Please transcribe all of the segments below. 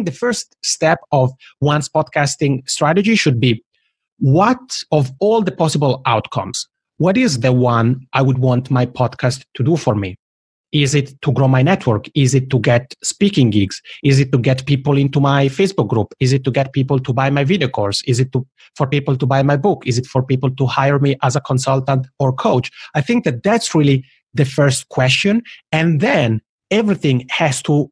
the first step of one's podcasting strategy should be, what of all the possible outcomes, what is the one I would want my podcast to do for me? Is it to grow my network? Is it to get speaking gigs? Is it to get people into my Facebook group? Is it to get people to buy my video course? Is it for people to buy my book? Is it for people to hire me as a consultant or coach? I think that that's really the first question. And then everything has to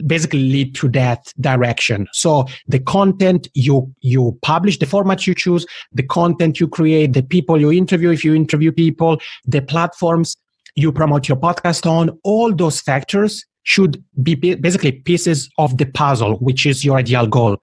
basically lead to that direction. So the content you publish, the format you choose, the content you create, the people you interview, if you interview people, the platforms you promote your podcast on, all those factors should be basically pieces of the puzzle, which is your ideal goal.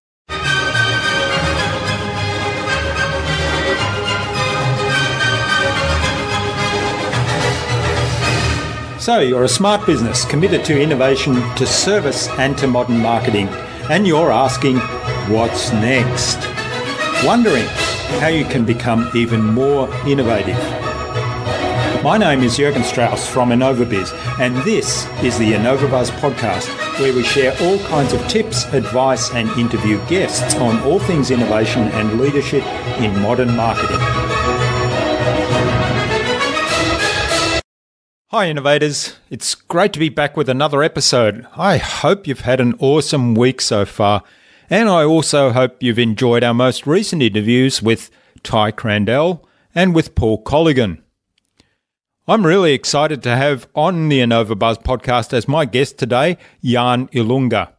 So you're a smart business committed to innovation, to service and to modern marketing, and you're asking, what's next? Wondering how you can become even more innovative. My name is Jürgen Strauss from InnovaBuzz, and this is the InnovaBuzz podcast, where we share all kinds of tips, advice and interview guests on all things innovation and leadership in modern marketing. Hi innovators, it's great to be back with another episode. I hope you've had an awesome week so far, and I also hope you've enjoyed our most recent interviews with Ty Crandell and with Paul Colligan. I'm really excited to have on the InnovaBuzz podcast as my guest today, Yann Ilunga.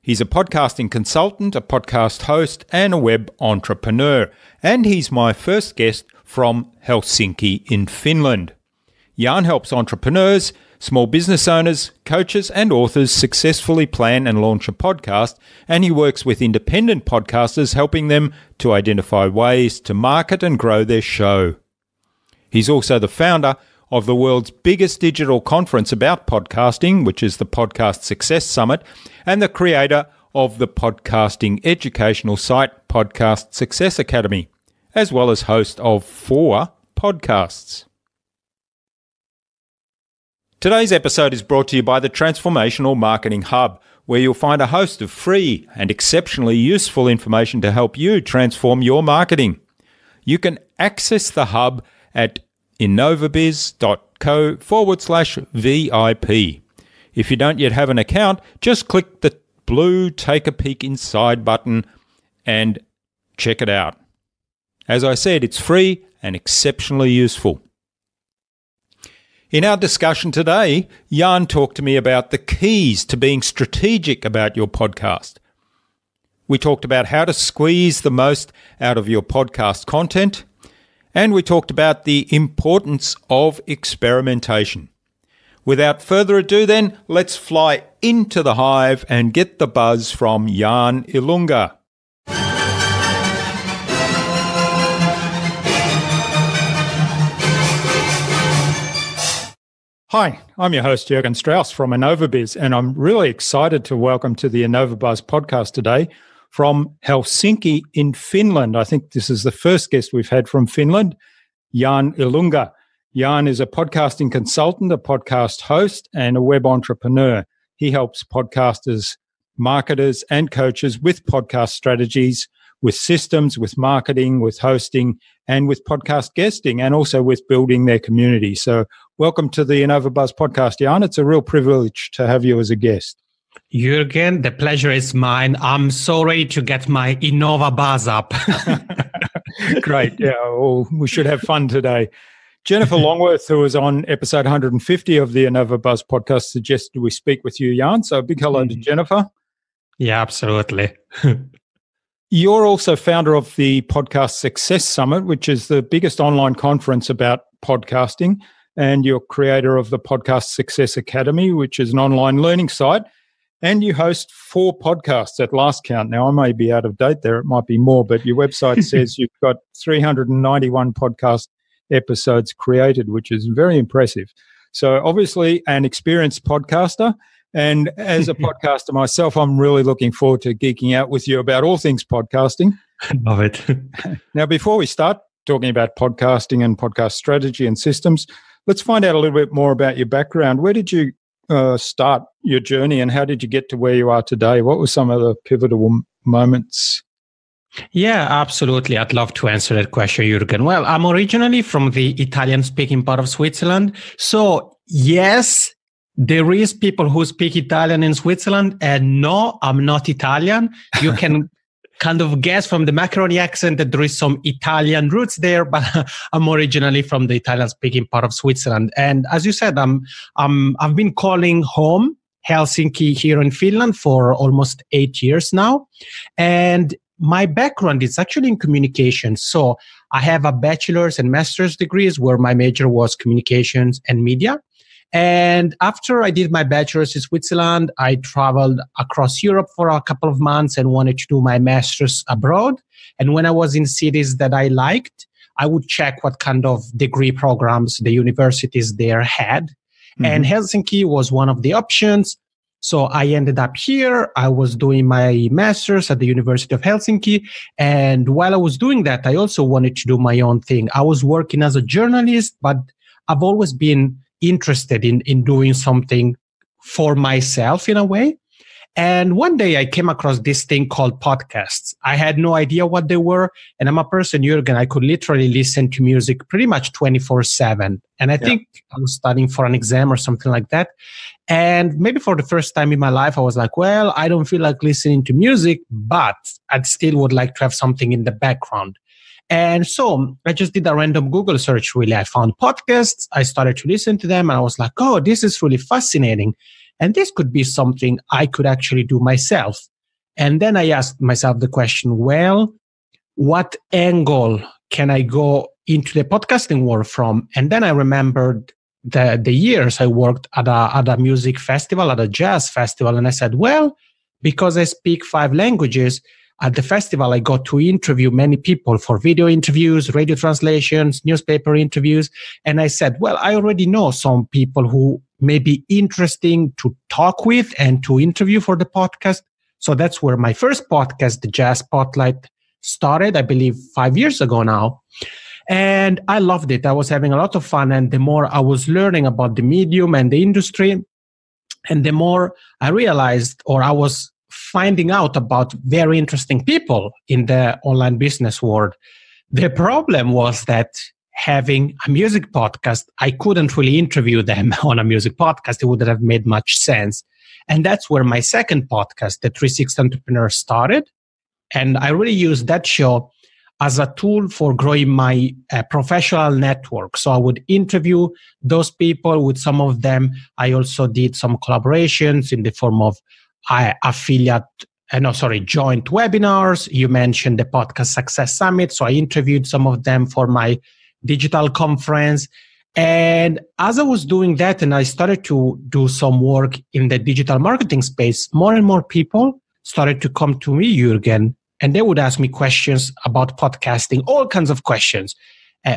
He's a podcasting consultant, a podcast host, and a web entrepreneur, and he's my first guest from Helsinki in Finland. Yann helps entrepreneurs, small business owners, coaches, and authors successfully plan and launch a podcast, and he works with independent podcasters, helping them to identify ways to market and grow their show. He's also the founder of the world's biggest digital conference about podcasting, which is the Podcast Success Summit, and the creator of the podcasting educational site Podcast Success Academy, as well as host of 4 podcasts. Today's episode is brought to you by the Transformational Marketing Hub, where you'll find a host of free and exceptionally useful information to help you transform your marketing. You can access the hub at innovabiz.co/VIP. If you don't yet have an account, just click the blue Take a Peek Inside button and check it out. As I said, it's free and exceptionally useful. In our discussion today, Yann talked to me about the keys to being strategic about your podcast. We talked about how to squeeze the most out of your podcast content, and we talked about the importance of experimentation. Without further ado then, let's fly into the hive and get the buzz from Yann Ilunga. Hi, I'm your host Jürgen Strauss from InnovaBuzz, and I'm really excited to welcome to the InnovaBuzz podcast today from Helsinki in Finland. I think this is the first guest we've had from Finland, Yann Ilunga. Yann is a podcasting consultant, a podcast host, and a web entrepreneur. He helps podcasters, marketers, and coaches with podcast strategies, with systems, with marketing, with hosting, and with podcast guesting, and also with building their community. So welcome to the InnovaBuzz podcast, Yann. It's a real privilege to have you as a guest. Jürgen, the pleasure is mine. I'm so ready to get my InnovaBuzz up. Great. Yeah, well, we should have fun today. Jennifer Longworth, who was on episode 150 of the InnovaBuzz podcast, suggested we speak with you, Yann. So a big hello to Jennifer. Yeah, absolutely. You're also founder of the Podcast Success Summit, which is the biggest online conference about podcasting, and you're creator of the Podcast Success Academy, which is an online learning site, and you host 4 podcasts at last count. Now, I may be out of date there. It might be more, but your website says you've got 391 podcast episodes created, which is very impressive. So obviously an experienced podcaster. And as a podcaster myself, I'm really looking forward to geeking out with you about all things podcasting. Love it. Now, before we start talking about podcasting and podcast strategy and systems, let's find out a little bit more about your background. Where did you start your journey, and how did you get to where you are today? What were some of the pivotal moments? Yeah, absolutely. I'd love to answer that question, Jürgen. Well, I'm originally from the Italian-speaking part of Switzerland. So, yes, there is people who speak Italian in Switzerland. And no, I'm not Italian. You can kind of guess from the macaroni accent that there is some Italian roots there, but I'm originally from the Italian-speaking part of Switzerland. And as you said, I've been calling home Helsinki here in Finland for almost 8 years now. And my background is actually in communications. So I have a bachelor's and master's degrees where my major was communications and media. And after I did my bachelor's in Switzerland, I traveled across Europe for a couple of months and wanted to do my master's abroad. And when I was in cities that I liked, I would check what kind of degree programs the universities there had. Mm-hmm. And Helsinki was one of the options. So I ended up here. I was doing my master's at the University of Helsinki. And while I was doing that, I also wanted to do my own thing. I was working as a journalist, but I've always been interested in doing something for myself in a way. And one day I came across this thing called podcasts. I had no idea what they were. And I'm a person, Jürgen, I could literally listen to music pretty much 24/7. And I think I was studying for an exam or something like that. And maybe for the first time in my life, I was like, well, I don't feel like listening to music, but I'd still would like to have something in the background. And so I just did a random Google search, really. I found podcasts. I started to listen to them. And I was like, oh, this is really fascinating. And this could be something I could actually do myself. And then I asked myself the question, well, what angle can I go into the podcasting world from? And then I remembered the years I worked at a music festival, at a jazz festival. And I said, well, because I speak 5 languages, at the festival, I got to interview many people for video interviews, radio translations, newspaper interviews. And I said, well, I already know some people who may be interesting to talk with and to interview for the podcast. So that's where my first podcast, the Jazz Spotlight, started, I believe 5 years ago now. And I loved it. I was having a lot of fun. And the more I was learning about the medium and the industry, and the more I realized, or I was finding out about very interesting people in the online business world. The problem was that having a music podcast, I couldn't really interview them on a music podcast. It wouldn't have made much sense. And that's where my second podcast, the 360 Entrepreneur, started. And I really used that show as a tool for growing my professional network. So I would interview those people. With some of them, I also did some collaborations in the form of joint webinars. You mentioned the Podcast Success Summit. So I interviewed some of them for my digital conference. And as I was doing that and I started to do some work in the digital marketing space, more and more people started to come to me, Jürgen, and they would ask me questions about podcasting, all kinds of questions,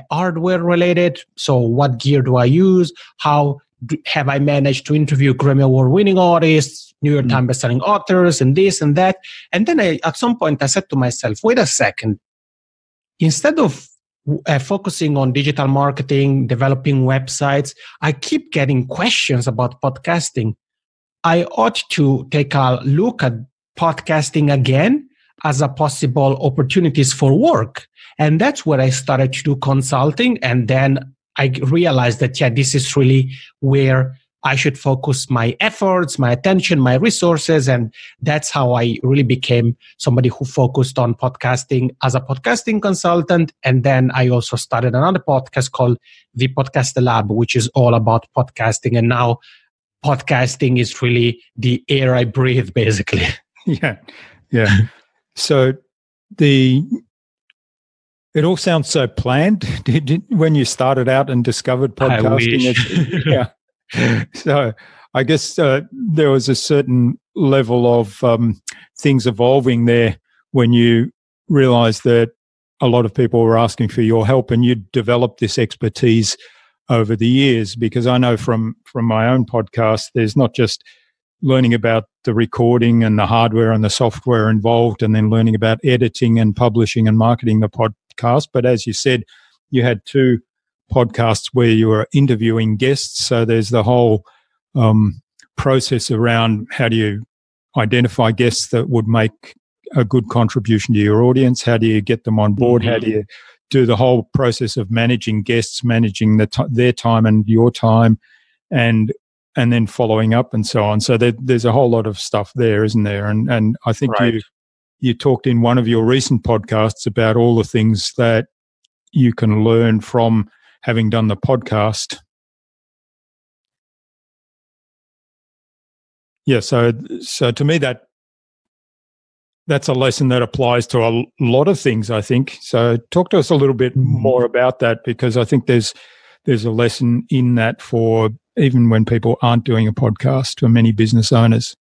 hardware related. So what gear do I use? How have I managed to interview Grammy Award winning artists, New York Times bestselling authors, and this and that? And then at some point I said to myself, wait a second, instead of focusing on digital marketing, developing websites, I keep getting questions about podcasting. I ought to take a look at podcasting again as a possible opportunities for work. And that's where I started to do consulting. And then I realized that, this is really where I should focus my efforts, my attention, my resources. And that's how I really became somebody who focused on podcasting as a podcasting consultant. And then I also started another podcast called The Podcast Lab, which is all about podcasting. And now podcasting is really the air I breathe, basically. Yeah. So it all sounds so planned. When you started out and discovered podcasting, yeah. So I guess there was a certain level of things evolving there when you realized that a lot of people were asking for your help, and you developed this expertise over the years. Because I know from my own podcast, there's not just learning about the recording and the hardware and the software involved, and then learning about editing and publishing and marketing the podcast. But as you said, you had 2 podcasts where you were interviewing guests. So there's the whole process around how do you identify guests that would make a good contribution to your audience? How do you get them on board? How do you do the whole process of managing guests, managing their time and your time, and then following up and so on? So there's a whole lot of stuff there, isn't there? And I think you talked in one of your recent podcasts about all the things that you can learn from having done the podcast. Yeah, so to me that's a lesson that applies to a lot of things, I think. So talk to us a little bit more about that, because I think there's a lesson in that for even when people aren't doing a podcast, for many business owners.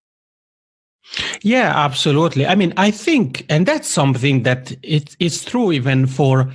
Yeah, absolutely. I mean, I think, and that's something that it's true even for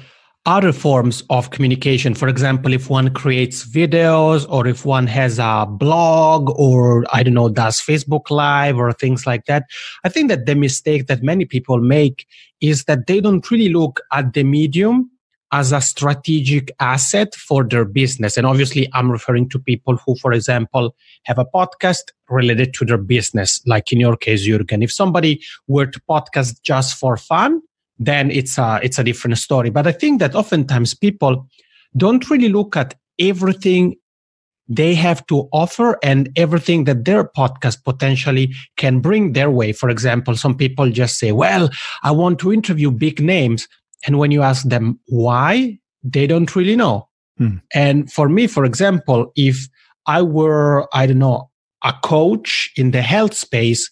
other forms of communication. For example, if one creates videos, or if one has a blog, or does Facebook Live or things like that, I think that the mistake that many people make is that they don't really look at the medium as a strategic asset for their business. And obviously, I'm referring to people who, for example, have a podcast related to their business, like in your case, Jürgen. If somebody were to podcast just for fun, then it's a different story. But I think that oftentimes people don't really look at everything they have to offer and everything that their podcast potentially can bring their way. For example, some people just say, well, I want to interview big names. And when you ask them why, they don't really know. And for me, for example, if I were, a coach in the health space,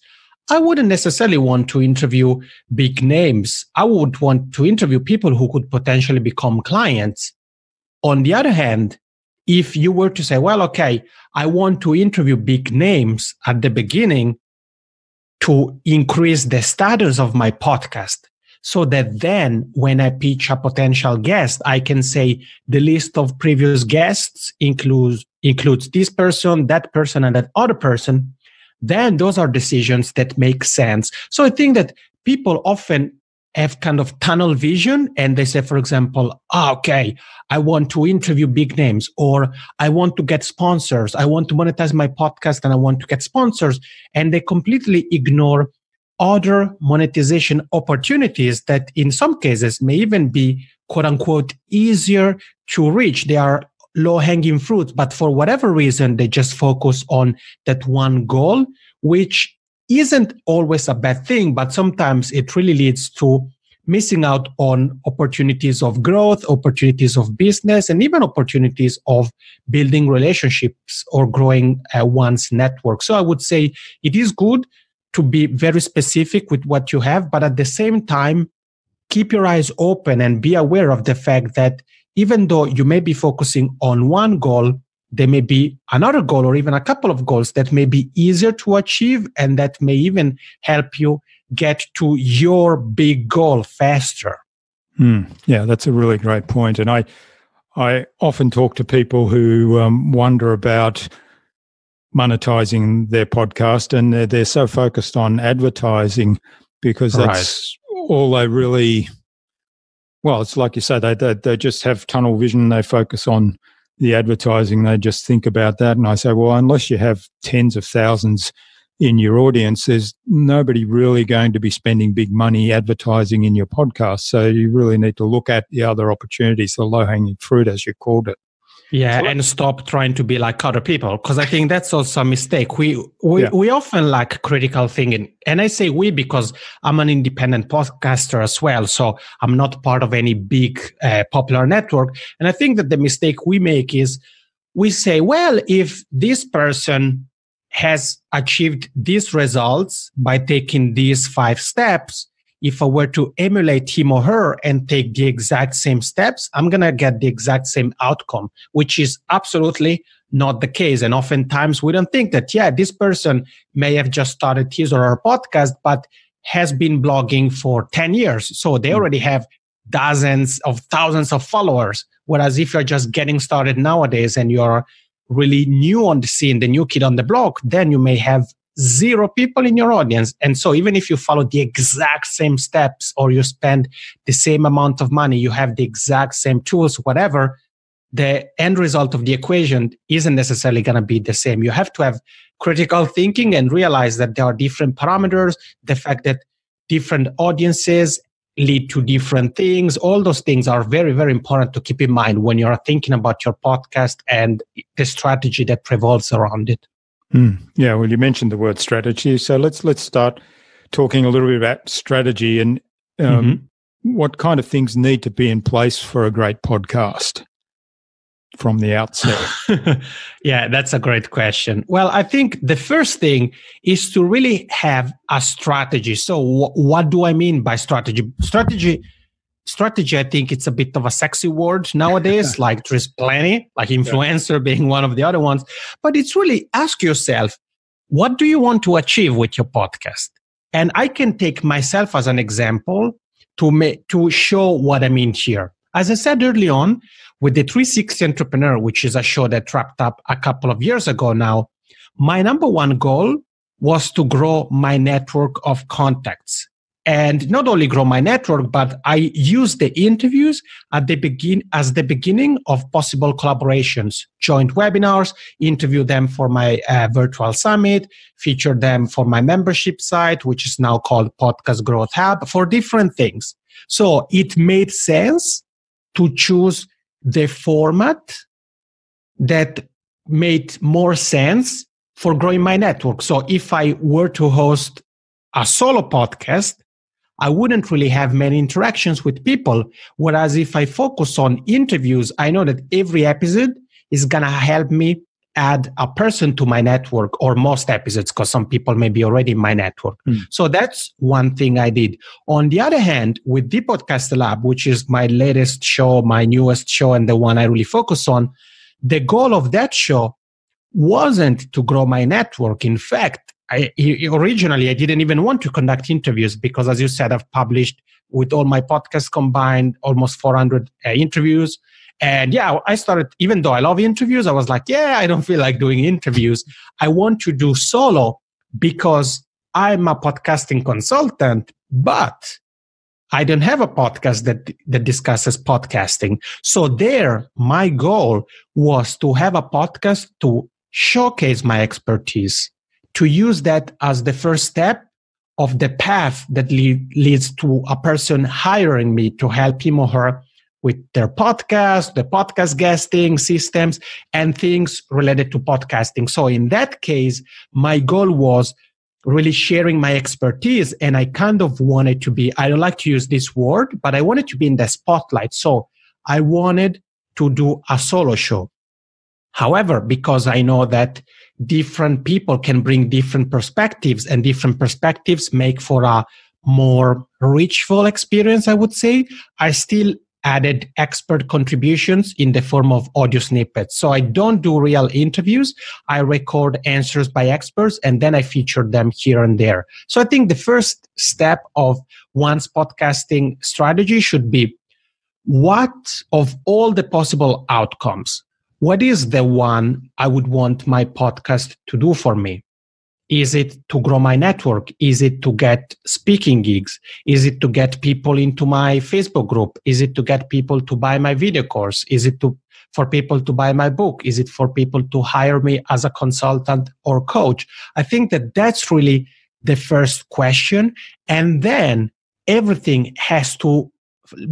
I wouldn't necessarily want to interview big names. I would want to interview people who could potentially become clients. On the other hand, if you were to say, well, okay, I want to interview big names at the beginning to increase the status of my podcast, so that then when I pitch a potential guest, I can say the list of previous guests includes this person, that person, and that other person, then those are decisions that make sense. So I think that people often have kind of tunnel vision, and they say, for example, okay, I want to interview big names, or I want to get sponsors. I want to monetize my podcast and I want to get sponsors. And they completely ignore other monetization opportunities that in some cases may even be quote unquote easier to reach. They are low-hanging fruit, but for whatever reason, they just focus on that one goal, which isn't always a bad thing, but sometimes it really leads to missing out on opportunities of growth, opportunities of business, and even opportunities of building relationships or growing one's network. So I would say it is good to be very specific with what you have, but at the same time, keep your eyes open and be aware of the fact that even though you may be focusing on one goal, there may be another goal or even a couple of goals that may be easier to achieve and that may even help you get to your big goal faster. Yeah, that's a really great point. And I often talk to people who wonder about monetizing their podcast, and they're so focused on advertising because that's all they really... Well, it's like you say, they just have tunnel vision. They focus on the advertising. They just think about that. And I say, well, unless you have tens of thousands in your audience, there's nobody really going to be spending big money advertising in your podcast. So you really need to look at the other opportunities, the low-hanging fruit, as you called it. Yeah, and stop trying to be like other people, because I think that's also a mistake. We often lack critical thinking. And I say we because I'm an independent podcaster as well, so I'm not part of any big popular network. And I think that the mistake we make is we say, well, if this person has achieved these results by taking these 5 steps, if I were to emulate him or her and take the exact same steps, I'm going to get the exact same outcome, which is absolutely not the case. And oftentimes we don't think that, this person may have just started his or her podcast, but has been blogging for 10 years. So they already have dozens of thousands of followers. Whereas if you're just getting started nowadays and you're really new on the scene, the new kid on the block, then you may have 0 people in your audience. And so even if you follow the exact same steps or you spend the same amount of money, you have the exact same tools, whatever, the end result of the equation isn't necessarily going to be the same. You have to have critical thinking and realize that there are different parameters, the fact that different audiences lead to different things. All those things are very, very important to keep in mind when you're thinking about your podcast and the strategy that revolves around it. Yeah, well, you mentioned the word strategy. So let's start talking a little bit about strategy and what kind of things need to be in place for a great podcast from the outset. Yeah, that's a great question. Well, I think the first thing is to really have a strategy. So what do I mean by strategy? Strategy, I think it's a bit of a sexy word nowadays, like there's plenty, like influencer being one of the other ones. But it's really ask yourself, what do you want to achieve with your podcast? And I can take myself as an example to show what I mean here. As I said early on, with the 360 Entrepreneur, which is a show that wrapped up a couple of years ago now, my number one goal was to grow my network of contacts. And not only grow my network, but I use the interviews as the beginning of possible collaborations, joint webinars, interview them for my virtual summit, feature them for my membership site, which is now called Podcast Growth Hub, for different things. So it made sense to choose the format that made more sense for growing my network. So if I were to host a solo podcast, I wouldn't really have many interactions with people. Whereas if I focus on interviews, I know that every episode is going to help me add a person to my network, or most episodes, because some people may be already in my network. So that's one thing I did. On the other hand, with the Podcast Lab, which is my latest show, my newest show, and the one I really focus on, the goal of that show wasn't to grow my network. In fact, originally, I didn't even want to conduct interviews because, as you said, I've published with all my podcasts combined almost 400 interviews. And yeah, I started, even though I love interviews, I was like, I don't feel like doing interviews. I want to do solo because I'm a podcasting consultant, but I don't have a podcast that discusses podcasting. So there, my goal was to have a podcast to showcase my expertise, to use that as the first step of the path that leads to a person hiring me to help him or her with their podcast, the podcast guesting systems, and things related to podcasting. So in that case, my goal was really sharing my expertise. And I kind of wanted to be, I don't like to use this word, but I wanted to be in the spotlight. So I wanted to do a solo show. However, because I know that different people can bring different perspectives, and different perspectives make for a more richful experience, I would say, I still added expert contributions in the form of audio snippets. So I don't do real interviews. I record answers by experts, and then I feature them here and there. So I think the first step of one's podcasting strategy should be, what of all the possible outcomes, what is the one I would want my podcast to do for me? Is it to grow my network? Is it to get speaking gigs? Is it to get people into my Facebook group? Is it to get people to buy my video course? Is it for people to buy my book? Is it for people to hire me as a consultant or coach? I think that that's really the first question. And then everything has to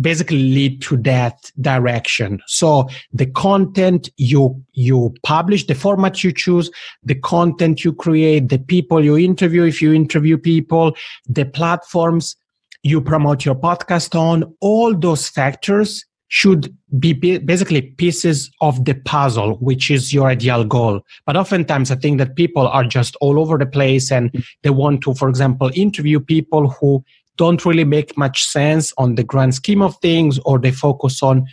basically lead to that direction. So the content you publish, the format you choose, the content you create, the people you interview, if you interview people, the platforms you promote your podcast on, all those factors should be basically pieces of the puzzle, which is your ideal goal. But oftentimes I think that people are just all over the place, and they want to, for example, interview people who don't really make much sense on the grand scheme of things, or they focus on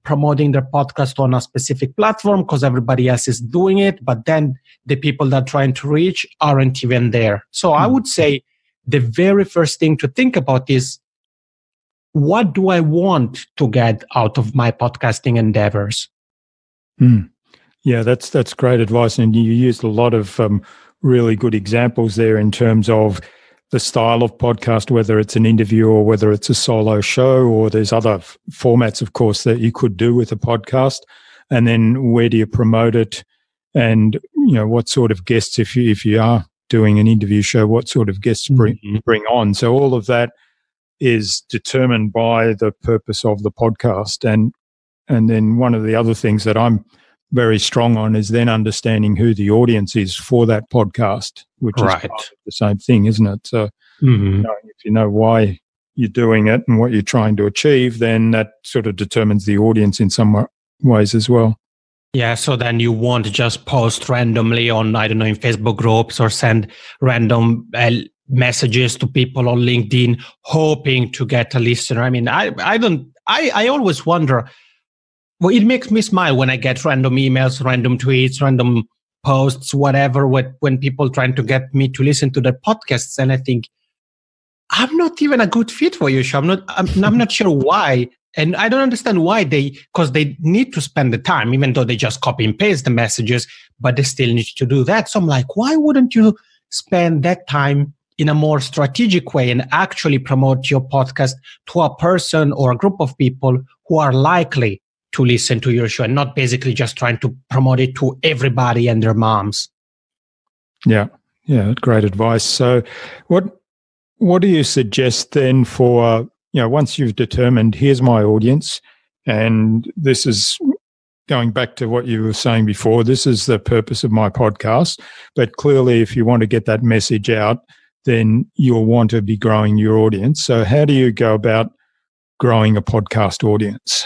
promoting their podcast on a specific platform because everybody else is doing it, but then the people they're trying to reach aren't even there. So I would say the very first thing to think about is, what do I want to get out of my podcasting endeavors? Yeah, that's great advice. And you used a lot of really good examples there in terms of the style of podcast, whether it's an interview or whether it's a solo show, or there's other formats, of course, that you could do with a podcast. And then where do you promote it? And what sort of guests, if you are doing an interview show, what sort of guests bring on. So all of that is determined by the purpose of the podcast. And then one of the other things that I'm very strong on is then understanding who the audience is for that podcast, which is part of the same thing, isn't it? So if you know why you're doing it and what you're trying to achieve, then that sort of determines the audience in some ways as well. Yeah, so then you won't just post randomly on, in Facebook groups or send random messages to people on LinkedIn hoping to get a listener. I mean, I always wonder, well, it makes me smile when I get random emails, random tweets, random posts, whatever, when people trying to get me to listen to their podcasts. And I think, I'm not even a good fit for you, Sho. I'm not sure why. And I don't understand why because they need to spend the time, even though they just copy and paste the messages, but they still need to do that. So I'm like, why wouldn't you spend that time in a more strategic way and actually promote your podcast to a person or a group of people who are likely to listen to your show, and not basically just trying to promote it to everybody and their moms? Yeah, great advice. So what do you suggest then for, once you've determined, here's my audience, and this is going back to what you were saying before, this is the purpose of my podcast, but clearly if you want to get that message out, then you'll want to be growing your audience. So how do you go about growing a podcast audience?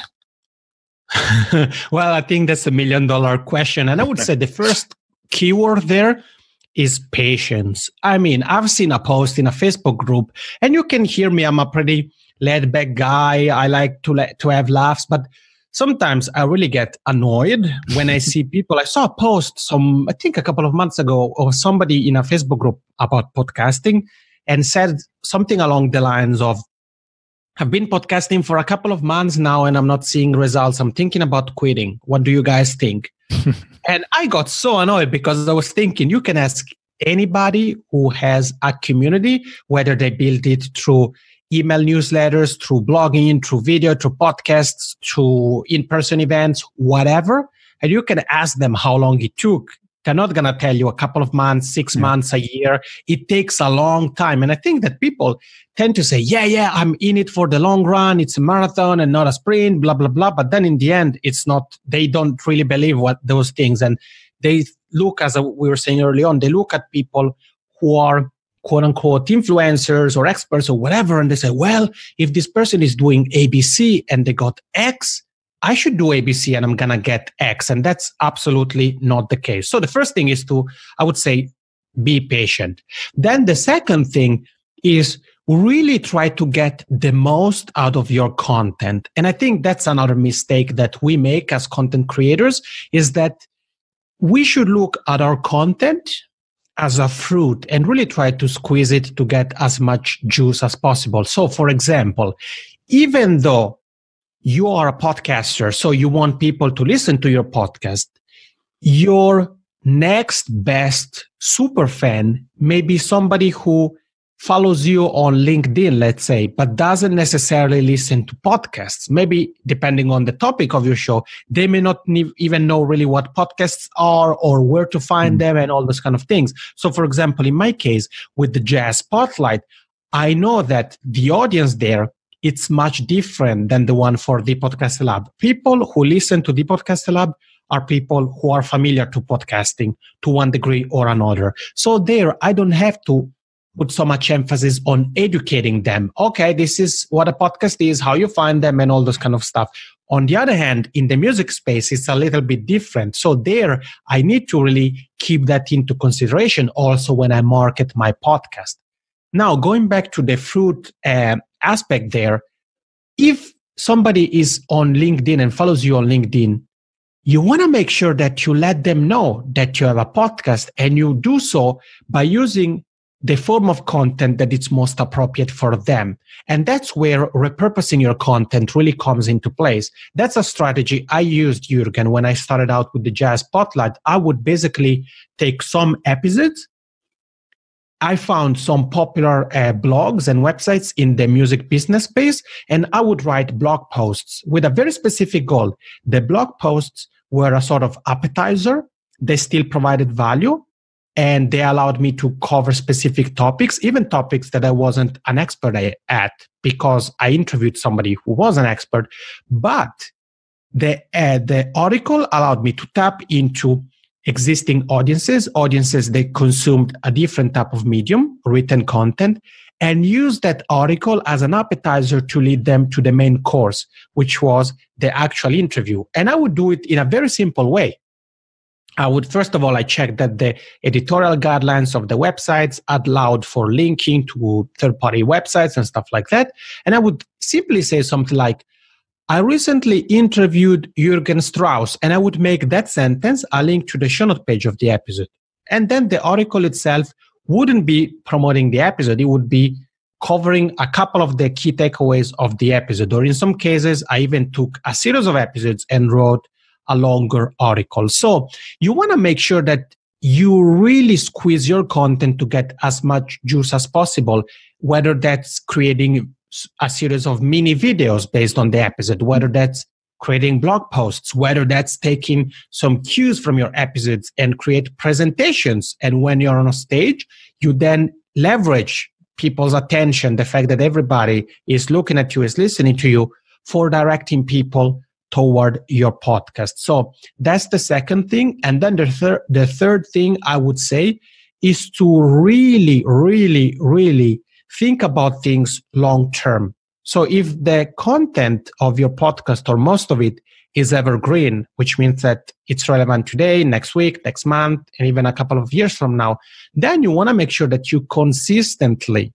Well, I think that's $1 million question. And I would say the first keyword there is patience. I mean, I've seen a post in a Facebook group, and you can hear me, I'm a pretty laid-back guy. I like to have laughs, but sometimes I really get annoyed when I see people. I saw a post I think a couple of months ago, of somebody in a Facebook group about podcasting, and said something along the lines of, I've been podcasting for a couple of months now and I'm not seeing results. I'm thinking about quitting. What do you guys think? And I got so annoyed because I was thinking, you can ask anybody who has a community, whether they build it through email newsletters, through blogging, through video, through podcasts, through in-person events, whatever. And you can ask them how long it took. They're not going to tell you a couple of months, 6 months, a year. It takes a long time. And I think that people tend to say, yeah, I'm in it for the long run. It's a marathon and not a sprint, blah, blah, blah. But then in the end, it's not, they don't really believe what those things. And they look, as we were saying early on, they look at people who are quote unquote influencers or experts or whatever. And they say, well, if this person is doing ABC and they got X, I should do ABC and I'm going to get X. And that's absolutely not the case. So the first thing is I would say, be patient. Then the second thing is really try to get the most out of your content. And I think that's another mistake that we make as content creators, is that we should look at our content as a fruit and really try to squeeze it to get as much juice as possible. So for example, even though you are a podcaster, so you want people to listen to your podcast, your next best super fan may be somebody who follows you on LinkedIn, let's say, but doesn't necessarily listen to podcasts. Maybe depending on the topic of your show, they may not even know really what podcasts are or where to find them and all those kind of things. So for example, in my case, with the Jazz Spotlight, I know that the audience there, it's much different than the one for the Podcast Lab. People who listen to the Podcast Lab are people who are familiar to podcasting to one degree or another. So there, I don't have to put so much emphasis on educating them. Okay, this is what a podcast is, how you find them, and all those kind of stuff. On the other hand, in the music space, it's a little bit different. So there, I need to really keep that into consideration also when I market my podcast. Now, going back to the fruit aspect there, if somebody is on LinkedIn and follows you on LinkedIn, you want to make sure that you let them know that you have a podcast, and you do so by using the form of content that it's most appropriate for them. And that's where repurposing your content really comes into place. That's a strategy I used, Jürgen, when I started out with the Jazz Spotlight. I would basically take some episodes. I found some popular blogs and websites in the music business space, and I would write blog posts with a very specific goal. The blog posts were a sort of appetizer, they still provided value. And they allowed me to cover specific topics, even topics that I wasn't an expert at, because I interviewed somebody who was an expert. But the article allowed me to tap into existing audiences that consumed a different type of medium, written content, and use that article as an appetizer to lead them to the main course, which was the actual interview. And I would do it in a very simple way. I would, first of all, I checked that the editorial guidelines of the websites allowed for linking to third-party websites and stuff like that. And I would simply say something like, I recently interviewed Jürgen Strauss, and I would make that sentence a link to the show note page of the episode. And then the article itself wouldn't be promoting the episode. It would be covering a couple of the key takeaways of the episode. Or in some cases, I even took a series of episodes and wrote a longer article. So you want to make sure that you really squeeze your content to get as much juice as possible, whether that's creating a series of mini videos based on the episode, whether that's creating blog posts, whether that's taking some cues from your episodes and create presentations. And when you're on a stage, you then leverage people's attention, the fact that everybody is looking at you, is listening to you, for directing people toward your podcast. So that's the second thing. And then the third thing I would say is to really, really, really think about things long term. So if the content of your podcast, or most of it, is evergreen, which means that it's relevant today, next week, next month, and even a couple of years from now, then you want to make sure that you consistently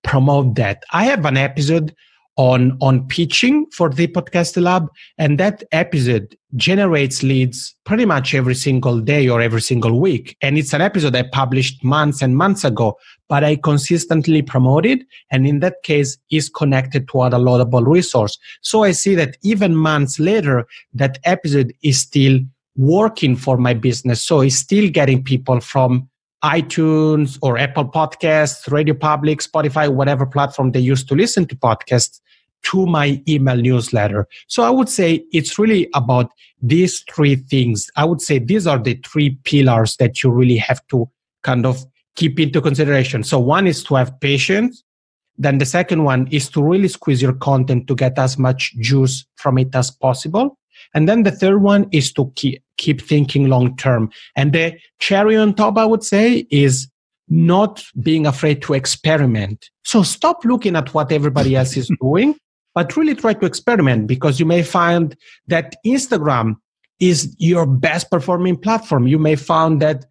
promote that. I have an episode on pitching for the Podcast Lab, and that episode generates leads pretty much every single day or every single week. And it's an episode I published months and months ago, but I consistently promote it, and in that case is connected to a laudable resource. So I see that even months later, that episode is still working for my business. So it's still getting people from iTunes or Apple Podcasts, Radio Public, Spotify, whatever platform they use to listen to podcasts, to my email newsletter. So I would say it's really about these three things. I would say these are the three pillars that you really have to kind of keep into consideration. So one is to have patience. Then the second one is to really squeeze your content to get as much juice from it as possible. And then the third one is to keep thinking long term. And the cherry on top, I would say, is not being afraid to experiment. So stop looking at what everybody else is doing, but really try to experiment, because you may find that Instagram is your best performing platform. You may find that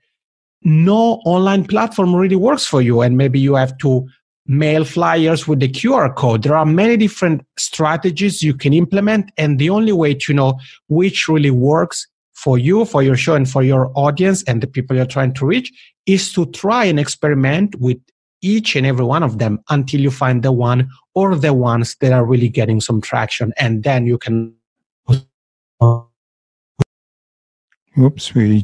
no online platform really works for you, and maybe you have to mail flyers with the QR code. There are many different strategies you can implement, and the only way to know which really works for you, for your show, and for your audience and the people you're trying to reach is to try and experiment with each and every one of them until you find the one or the ones that are really getting some traction. And then you can... Whoops, we're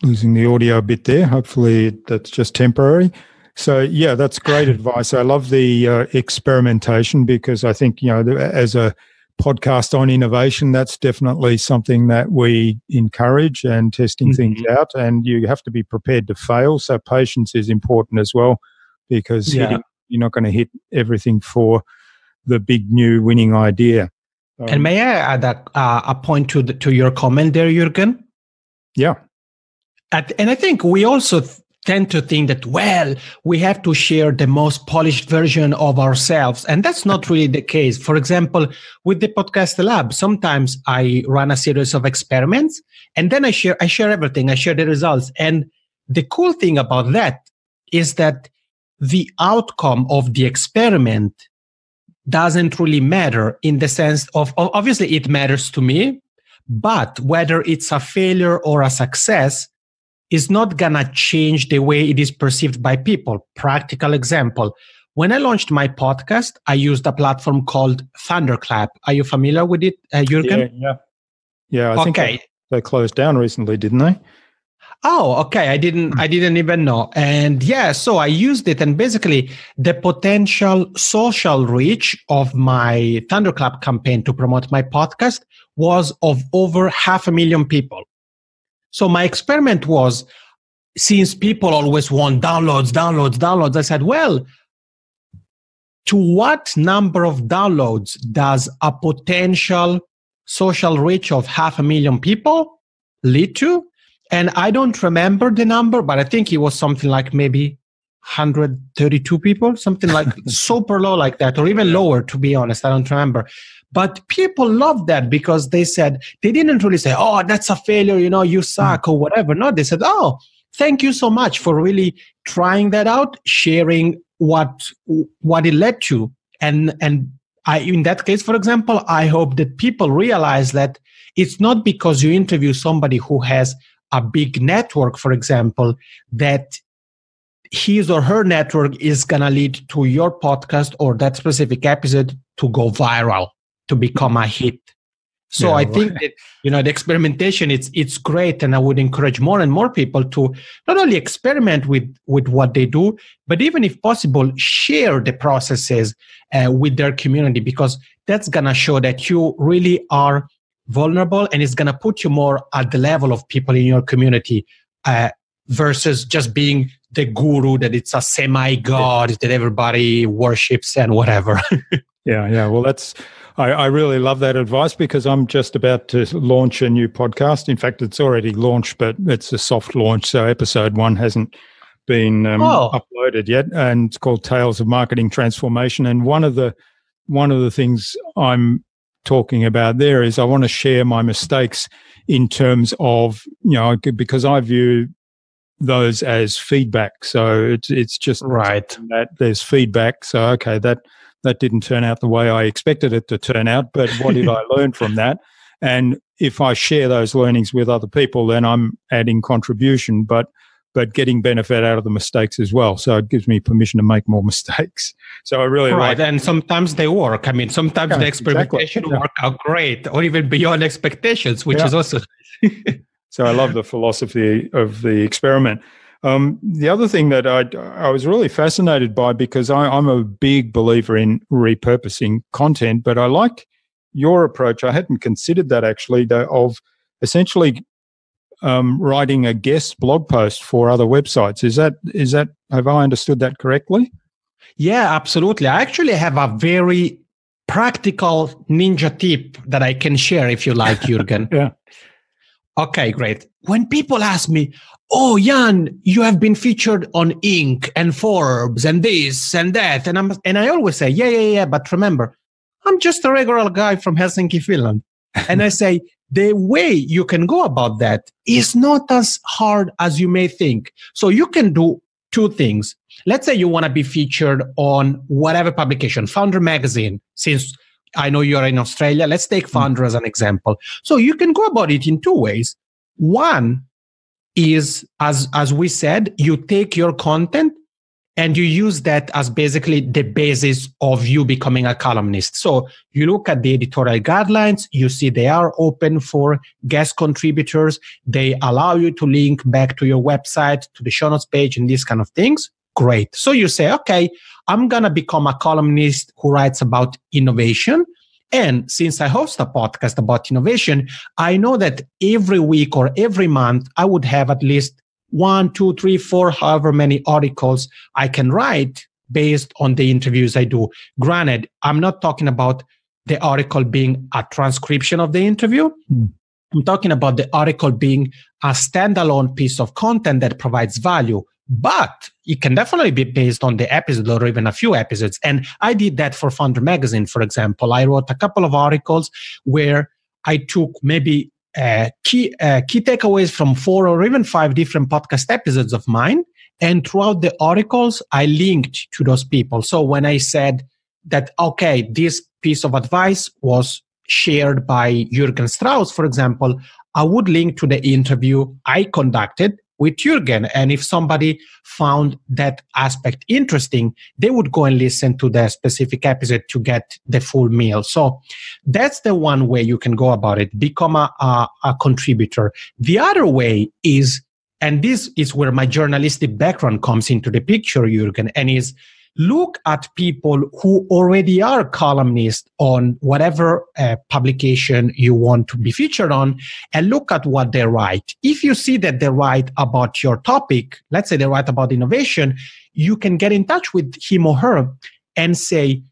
losing the audio a bit there. Hopefully that's just temporary. So, yeah, that's great advice. I love the experimentation, because I think, as a podcast on innovation, that's definitely something that we encourage, and testing things out. And you have to be prepared to fail. So patience is important as well, because you're not going to hit everything for the big new winning idea. And may I add a point to your comment there, Jürgen? Yeah. And I think we also tend to think that, well, we have to share the most polished version of ourselves. And that's not really the case. For example, with the Podcast Lab, sometimes I run a series of experiments, and then I share everything. I share the results. And the cool thing about that is that the outcome of the experiment doesn't really matter, in the sense of, obviously it matters to me, but whether it's a failure or a success is not gonna change the way it is perceived by people. Practical example. When I launched my podcast, I used a platform called Thunderclap. Are you familiar with it, Jürgen? Yeah. I think they closed down recently, didn't they? Oh, okay. I didn't even know. And so I used it, and basically the potential social reach of my Thunderclap campaign to promote my podcast was of over 500,000 people. So my experiment was, since people always want downloads, I said, well, to what number of downloads does a potential social reach of 500,000 people lead to? And I don't remember the number, but I think it was something like maybe 132 people, something like super low like that, or even lower, to be honest. I don't remember. But people loved that because they said, they didn't really say, oh, that's a failure, you suck or whatever. No, they said, oh, thank you so much for really trying that out, sharing what it led to. And I, in that case, for example, I hope that people realize that it's not because you interview somebody who has a big network, for example, that his or her network is going to lead to your podcast or that specific episode to go viral, to become a hit. So I think that, the experimentation, it's great. And I would encourage more and more people to not only experiment with what they do, but even if possible, share the processes with their community, because that's going to show that you really are vulnerable, and it's going to put you more at the level of people in your community versus just being the guru that it's a semi-god that everybody worships and whatever. Yeah. Well, I really love that advice, because I'm just about to launch a new podcast. In fact, it's already launched, but it's a soft launch. So episode 1 hasn't been uploaded yet, and it's called Tales of Marketing Transformation. And one of the things I'm talking about there is I want to share my mistakes in terms of, because I view those as feedback. So it's just right that there's feedback. So, okay, that didn't turn out the way I expected it to turn out, but what did I learn from that? And if I share those learnings with other people, then I'm adding contribution, but getting benefit out of the mistakes as well. So it gives me permission to make more mistakes. So I really like. And sometimes they work. I mean, sometimes the experimentation work out great, or even beyond expectations, which is also. So I love the philosophy of the experiment. The other thing that I was really fascinated by, because I'm a big believer in repurposing content, but I like your approach. I hadn't considered that actually, of essentially writing a guest blog post for other websites. Is that have I understood that correctly? Yeah, absolutely. I actually have a very practical ninja tip that I can share if you like, Jürgen. Yeah. Okay, great. When people ask me, oh, Yann, you have been featured on Inc. and Forbes and this and that. And I always say, yeah. But remember, I'm just a regular guy from Helsinki, Finland. And I say, the way you can go about that is not as hard as you may think. So you can do 2 things. Let's say you want to be featured on whatever publication, Founder Magazine, since I know you're in Australia. Let's take Founder as an example. So you can go about it in 2 ways. One is, as we said, you take your content and you use that as basically the basis of you becoming a columnist. So you look at the editorial guidelines, you see they are open for guest contributors. They allow you to link back to your website, to the show notes page and these kind of things. Great. So you say, okay, I'm going to become a columnist who writes about innovation. And since I host a podcast about innovation, I know that every week or every month, I would have at least 1, 2, 3, 4, however many articles I can write based on the interviews I do. Granted, I'm not talking about the article being a transcription of the interview. I'm talking about the article being a standalone piece of content that provides value. But it can definitely be based on the episode or even a few episodes. And I did that for Founder Magazine, for example. I wrote a couple of articles where I took maybe key takeaways from 4 or even 5 different podcast episodes of mine. And throughout the articles, I linked to those people. So when I said that, okay, this piece of advice was shared by Jürgen Strauss, for example, I would link to the interview I conducted with Jürgen. And if somebody found that aspect interesting, they would go and listen to the specific episode to get the full meal. So that's the one way you can go about it, become a contributor. The other way is, and this is where my journalistic background comes into the picture, Jürgen, and is look at people who already are columnists on whatever publication you want to be featured on, and look at what they write. If you see that they write about your topic, let's say they write about innovation, you can get in touch with him or her and say,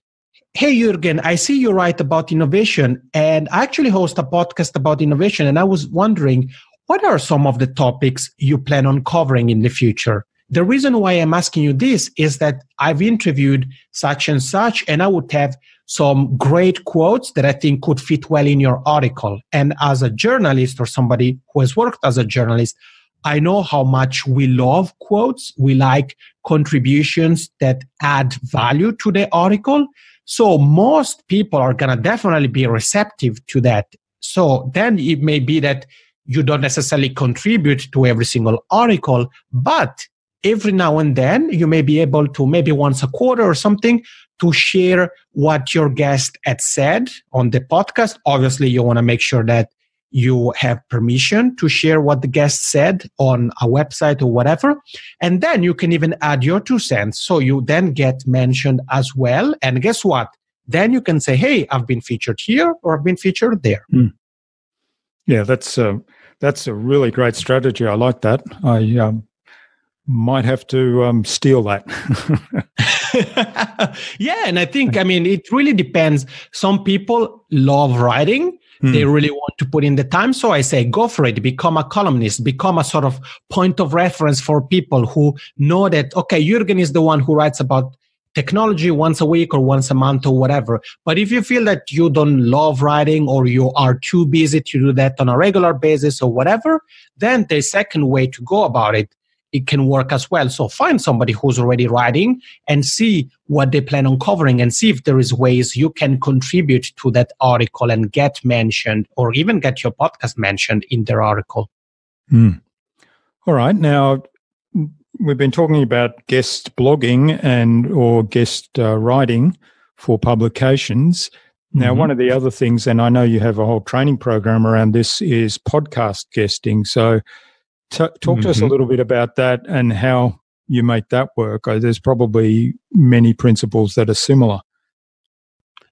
hey, Jürgen, I see you write about innovation, and I actually host a podcast about innovation, and I was wondering, what are some of the topics you plan on covering in the future? The reason why I'm asking you this is that I've interviewed such and such, and I would have some great quotes that I think could fit well in your article. And as a journalist or somebody who has worked as a journalist, I know how much we love quotes. We like contributions that add value to the article. So most people are going to definitely be receptive to that. So then it may be that you don't necessarily contribute to every single article, but every now and then you may be able to, maybe once a quarter or something, to share what your guest had said on the podcast. Obviously, you want to make sure that you have permission to share what the guest said on a website or whatever. And then you can even add your 2 cents. So you then get mentioned as well. And guess what? Then you can say, hey, I've been featured here or I've been featured there. Yeah, that's a really great strategy. I like that. I might have to steal that. Yeah, and I think, it really depends. Some people love writing. They really want to put in the time. So I say, go for it. Become a columnist. Become a sort of point of reference for people who know that, okay, Jürgen is the one who writes about technology once a week or once a month or whatever. But if you feel that you don't love writing or you are too busy to do that on a regular basis or whatever, then the second way to go about it, it can work as well. So find somebody who's already writing and see what they plan on covering and see if there is ways you can contribute to that article and get mentioned or even get your podcast mentioned in their article. All right. Now, we've been talking about guest blogging and or guest writing for publications. Now, one of the other things, and I know you have a whole training program around this, is podcast guesting. So talk to us a little bit about that and how you make that work. There's probably many principles that are similar.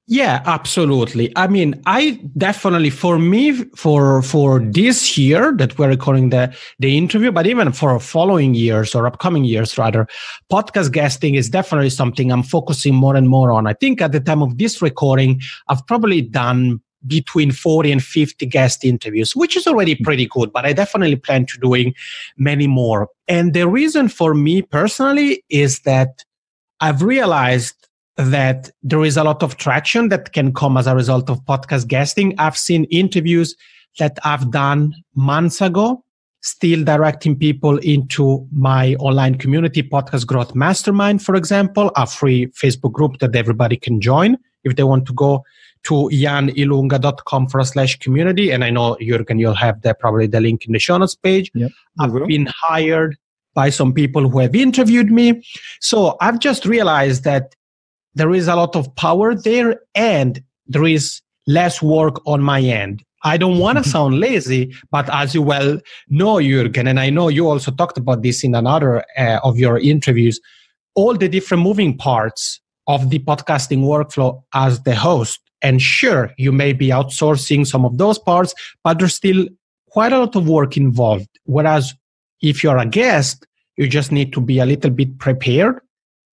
Yeah, absolutely. I definitely, for me, for this year that we're recording the interview, but even for following years or upcoming years, rather, podcast guesting is definitely something I'm focusing more and more on. I think at the time of this recording, I've probably done between 40 and 50 guest interviews, which is already pretty good, but I definitely plan to doing many more. And the reason for me personally is that I've realized that there is a lot of traction that can come as a result of podcast guesting. I've seen interviews that I've done months ago, still directing people into my online community, Podcast Growth Mastermind, for example, a free Facebook group that everybody can join if they want to go to yannilunga.com/community. And I know, Jürgen, you'll have probably the link in the show notes page. Yep, I've been hired by some people who have interviewed me. So I've just realized that there is a lot of power there and there is less work on my end. I don't want to sound lazy, but as you well know, Jürgen, and I know you also talked about this in another of your interviews, all the different moving parts of the podcasting workflow as the host. And sure, you may be outsourcing some of those parts, but there's still quite a lot of work involved. Whereas if you're a guest, you just need to be a little bit prepared.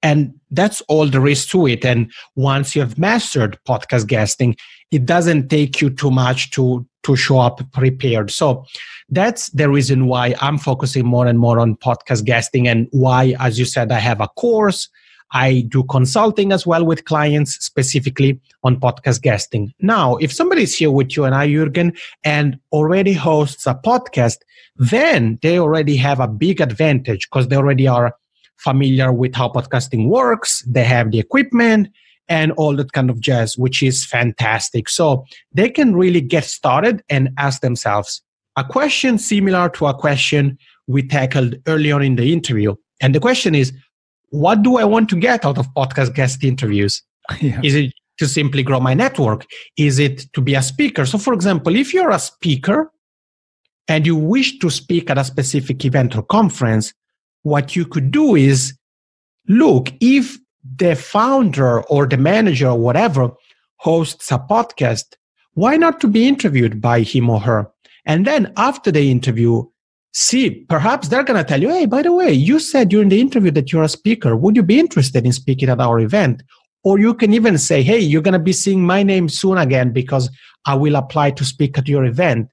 And that's all there is to it. And once you have mastered podcast guesting, it doesn't take you too much to show up prepared. So that's the reason why I'm focusing more and more on podcast guesting and why, as you said, I have a course. I do consulting as well with clients specifically on podcast guesting. Now, if somebody's here with you and I, Jürgen, and already hosts a podcast, then they already have a big advantage because they already are familiar with how podcasting works. They have the equipment and all that kind of jazz, which is fantastic. So they can really get started and ask themselves a question similar to a question we tackled earlier in the interview. And the question is, what do I want to get out of podcast guest interviews? Yeah. Is it to simply grow my network? Is it to be a speaker? So for example, if you're a speaker and you wish to speak at a specific event or conference, what you could do is look, if the founder or the manager or whatever hosts a podcast, why not to be interviewed by him or her? And then after the interview, see, perhaps they're going to tell you, hey, by the way, you said during the interview that you're a speaker. Would you be interested in speaking at our event? Or you can even say, hey, you're going to be seeing my name soon again because I will apply to speak at your event.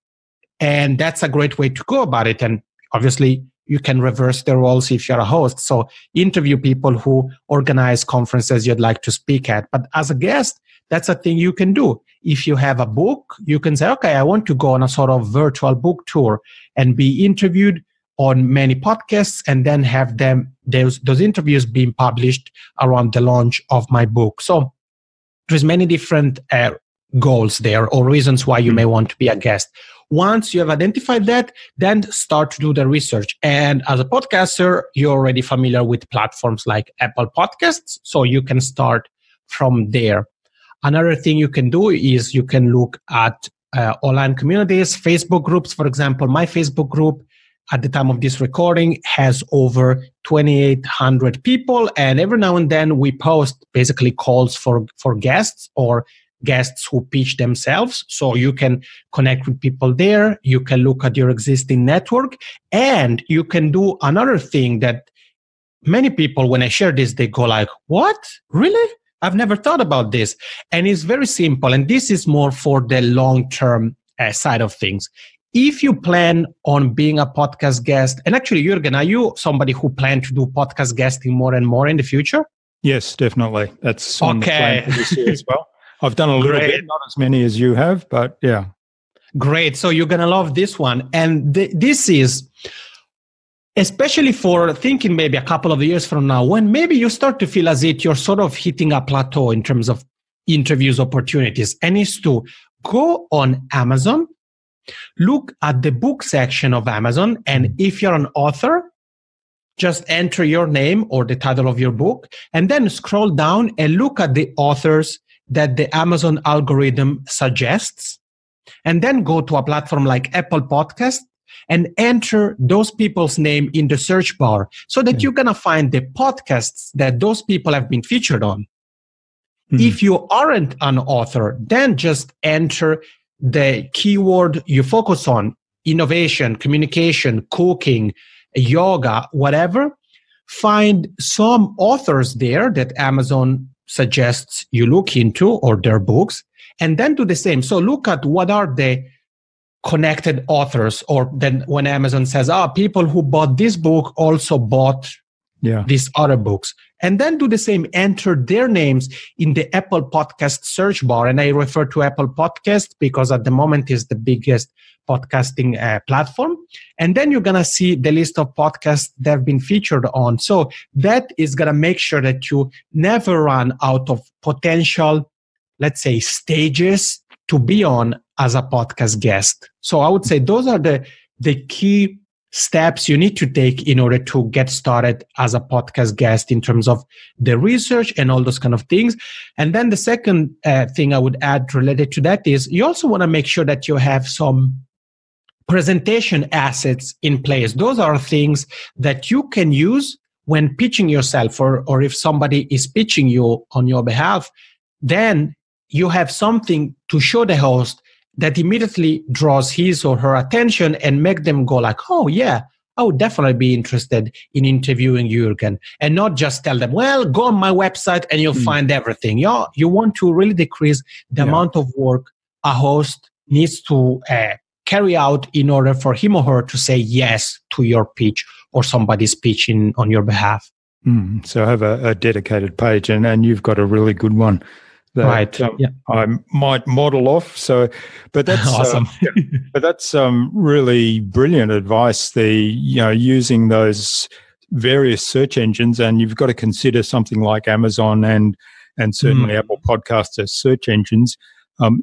And that's a great way to go about it. And obviously, you can reverse the roles if you're a host. So interview people who organize conferences you'd like to speak at. But as a guest, that's a thing you can do. If you have a book, you can say, okay, I want to go on a sort of virtual book tour and be interviewed on many podcasts and then have those interviews being published around the launch of my book. So there's many different goals there or reasons why you may want to be a guest. Once you have identified that, then start to do the research. And as a podcaster, you're already familiar with platforms like Apple Podcasts, so you can start from there. Another thing you can do is you can look at online communities, Facebook groups. For example, my Facebook group at the time of this recording has over 2,800 people. And every now and then we post basically calls for guests or guests who pitch themselves. So you can connect with people there. You can look at your existing network. And you can do another thing that many people, when I share this, they go like, what? Really? I've never thought about this. And it's very simple. And this is more for the long-term side of things. If you plan on being a podcast guest, and actually, Jürgen, are you somebody who plan to do podcast guesting more and more in the future? Yes, definitely. That's on the plan for this year as well. I've done a little bit, not as many as you have, but yeah. Great. So you're going to love this one. And this is especially for thinking maybe a couple of years from now, when maybe you start to feel as if you're sort of hitting a plateau in terms of interviews opportunities, and is to go on Amazon, look at the book section of Amazon, and if you're an author, just enter your name or the title of your book, and then scroll down and look at the authors that the Amazon algorithm suggests, and then go to a platform like Apple Podcast and enter those people's name in the search bar so that you're going to find the podcasts that those people have been featured on. If you aren't an author, then just enter the keyword you focus on: innovation, communication, cooking, yoga, whatever. Find some authors there that Amazon suggests you look into, or their books, and then do the same. So look at what are the connected authors, or then when Amazon says, people who bought this book also bought these other books. And then do the same, enter their names in the Apple Podcast search bar. And I refer to Apple Podcast because at the moment is the biggest podcasting platform. And then you're going to see the list of podcasts that have been featured on. So that is going to make sure that you never run out of potential, let's say, stages to be on as a podcast guest. So I would say those are the key steps you need to take in order to get started as a podcast guest in terms of the research and all those kind of things. And then the second thing I would add related to that is you also want to make sure that you have some presentation assets in place. Those are things that you can use when pitching yourself, or if somebody is pitching you on your behalf, then you have something to show the host that immediately draws his or her attention and make them go like, oh yeah, I would definitely be interested in interviewing Jürgen, and not just tell them, well, go on my website and you'll find everything. You want to really decrease the amount of work a host needs to carry out in order for him or her to say yes to your pitch or somebody's pitch on your behalf. So have a dedicated page, and you've got a really good one that I might model off. So, but that's awesome. But that's really brilliant advice. Using those various search engines, and you've got to consider something like Amazon and certainly Apple Podcasts as search engines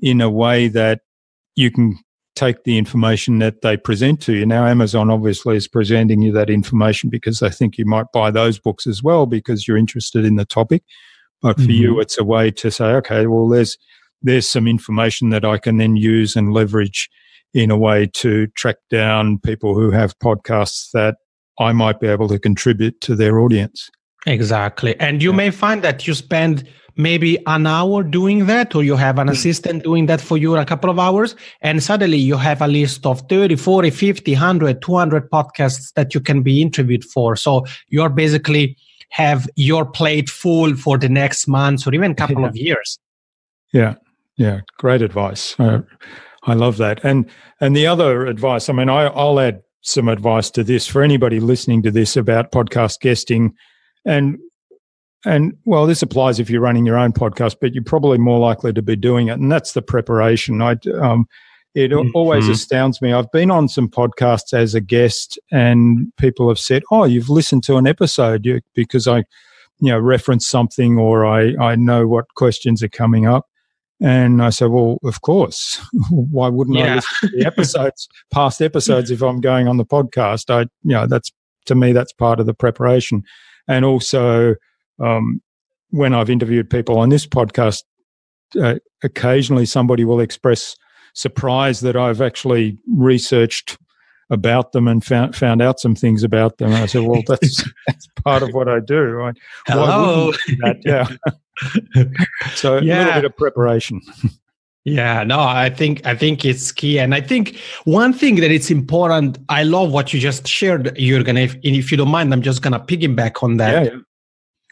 in a way that you can take the information that they present to you. Now, Amazon obviously is presenting you that information because they think you might buy those books as well because you're interested in the topic. But for you, it's a way to say, okay, well, there's some information that I can then use and leverage in a way to track down people who have podcasts that I might be able to contribute to their audience. Exactly. And you may find that you spend maybe an hour doing that, or you have an assistant doing that for you a couple of hours, and suddenly you have a list of 30, 40, 50, 100, 200 podcasts that you can be interviewed for. So you're basically have your plate full for the next month or even a couple of years. Yeah. Great advice. I love that. And the other advice, I mean, I'll add some advice to this for anybody listening to this about podcast guesting. And well, this applies if you're running your own podcast, but you're probably more likely to be doing it. And that's the preparation. It always astounds me. I've been on some podcasts as a guest, and people have said, "Oh, you've listened to an episode because I, reference something, or I know what questions are coming up." And I said, "Well, of course. Why wouldn't I listen to the past episodes, if I'm going on the podcast?" That's, to me, that's part of the preparation. And also, when I've interviewed people on this podcast, occasionally somebody will express surprise that I've actually researched about them and found out some things about them. And I said, "Well, that's part of what I do." Hello. Yeah. So a little bit of preparation. Yeah, no, I think it's key. And I think one thing that it's important, I love what you just shared, Jürgen. If you don't mind, I'm just going to piggyback on that. Yeah.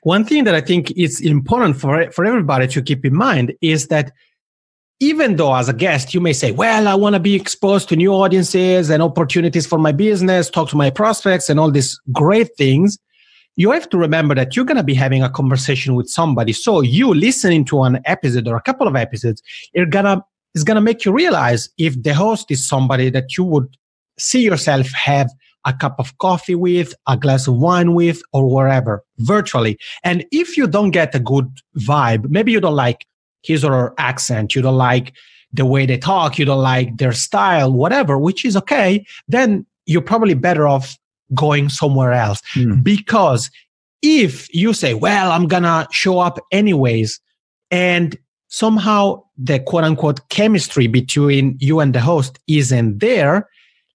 One thing that I think is important for everybody to keep in mind is that even though as a guest, you may say, "Well, I want to be exposed to new audiences and opportunities for my business, talk to my prospects and all these great things," you have to remember that you're going to be having a conversation with somebody. So you listening to an episode or a couple of episodes, it's going to make you realize if the host is somebody that you would see yourself have a cup of coffee with, a glass of wine with, or wherever, virtually. And if you don't get a good vibe, maybe you don't like his or her accent, you don't like the way they talk, you don't like their style, whatever, which is okay, then you're probably better off going somewhere else. Because if you say, "Well, I'm gonna show up anyways," and somehow the quote unquote chemistry between you and the host isn't there,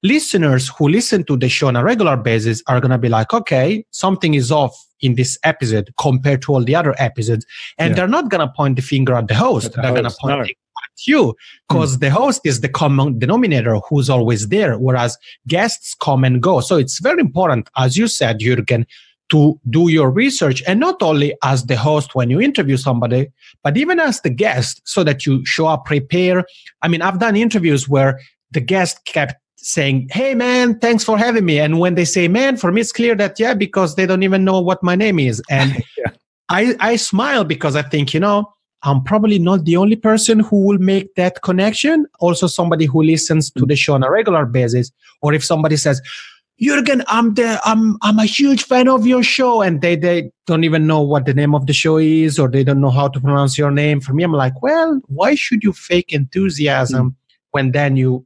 listeners who listen to the show on a regular basis are going to be like, "Okay, something is off in this episode compared to all the other episodes." And they're not going to point the finger at the host. They're going to point it at you, because the host is the common denominator who's always there, whereas guests come and go. So it's very important, as you said, Jürgen, to do your research, and not only as the host when you interview somebody, but even as the guest, so that you show up prepared. I mean, I've done interviews where the guest kept saying, "Hey man, thanks for having me." And when they say "man," for me, it's clear that, because they don't even know what my name is. And I smile, because I think, I'm probably not the only person who will make that connection. Also somebody who listens to the show on a regular basis. Or if somebody says, "Jürgen, I'm a huge fan of your show," and they don't even know what the name of the show is, or they don't know how to pronounce your name. For me, I'm like, well, why should you fake enthusiasm when then you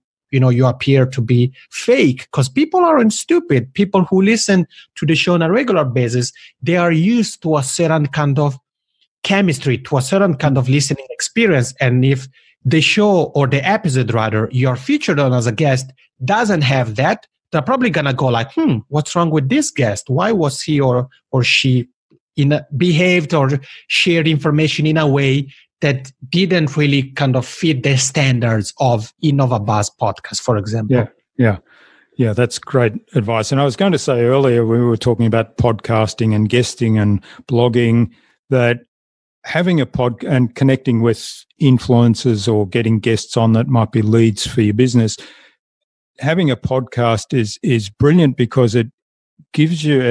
appear to be fake? Because people aren't stupid. People who listen to the show on a regular basis, they are used to a certain kind of chemistry, to a certain kind of listening experience. And if the show, or the episode rather, you're featured on as a guest doesn't have that, they're probably going to go like, what's wrong with this guest? Why was he or she behaved or shared information in a way that didn't really kind of fit the standards of InnovaBuzz podcast, for example? Yeah, that's great advice. And I was going to say earlier, we were talking about podcasting and guesting and blogging, that having a pod and connecting with influencers or getting guests on that might be leads for your business, having a podcast is brilliant, because it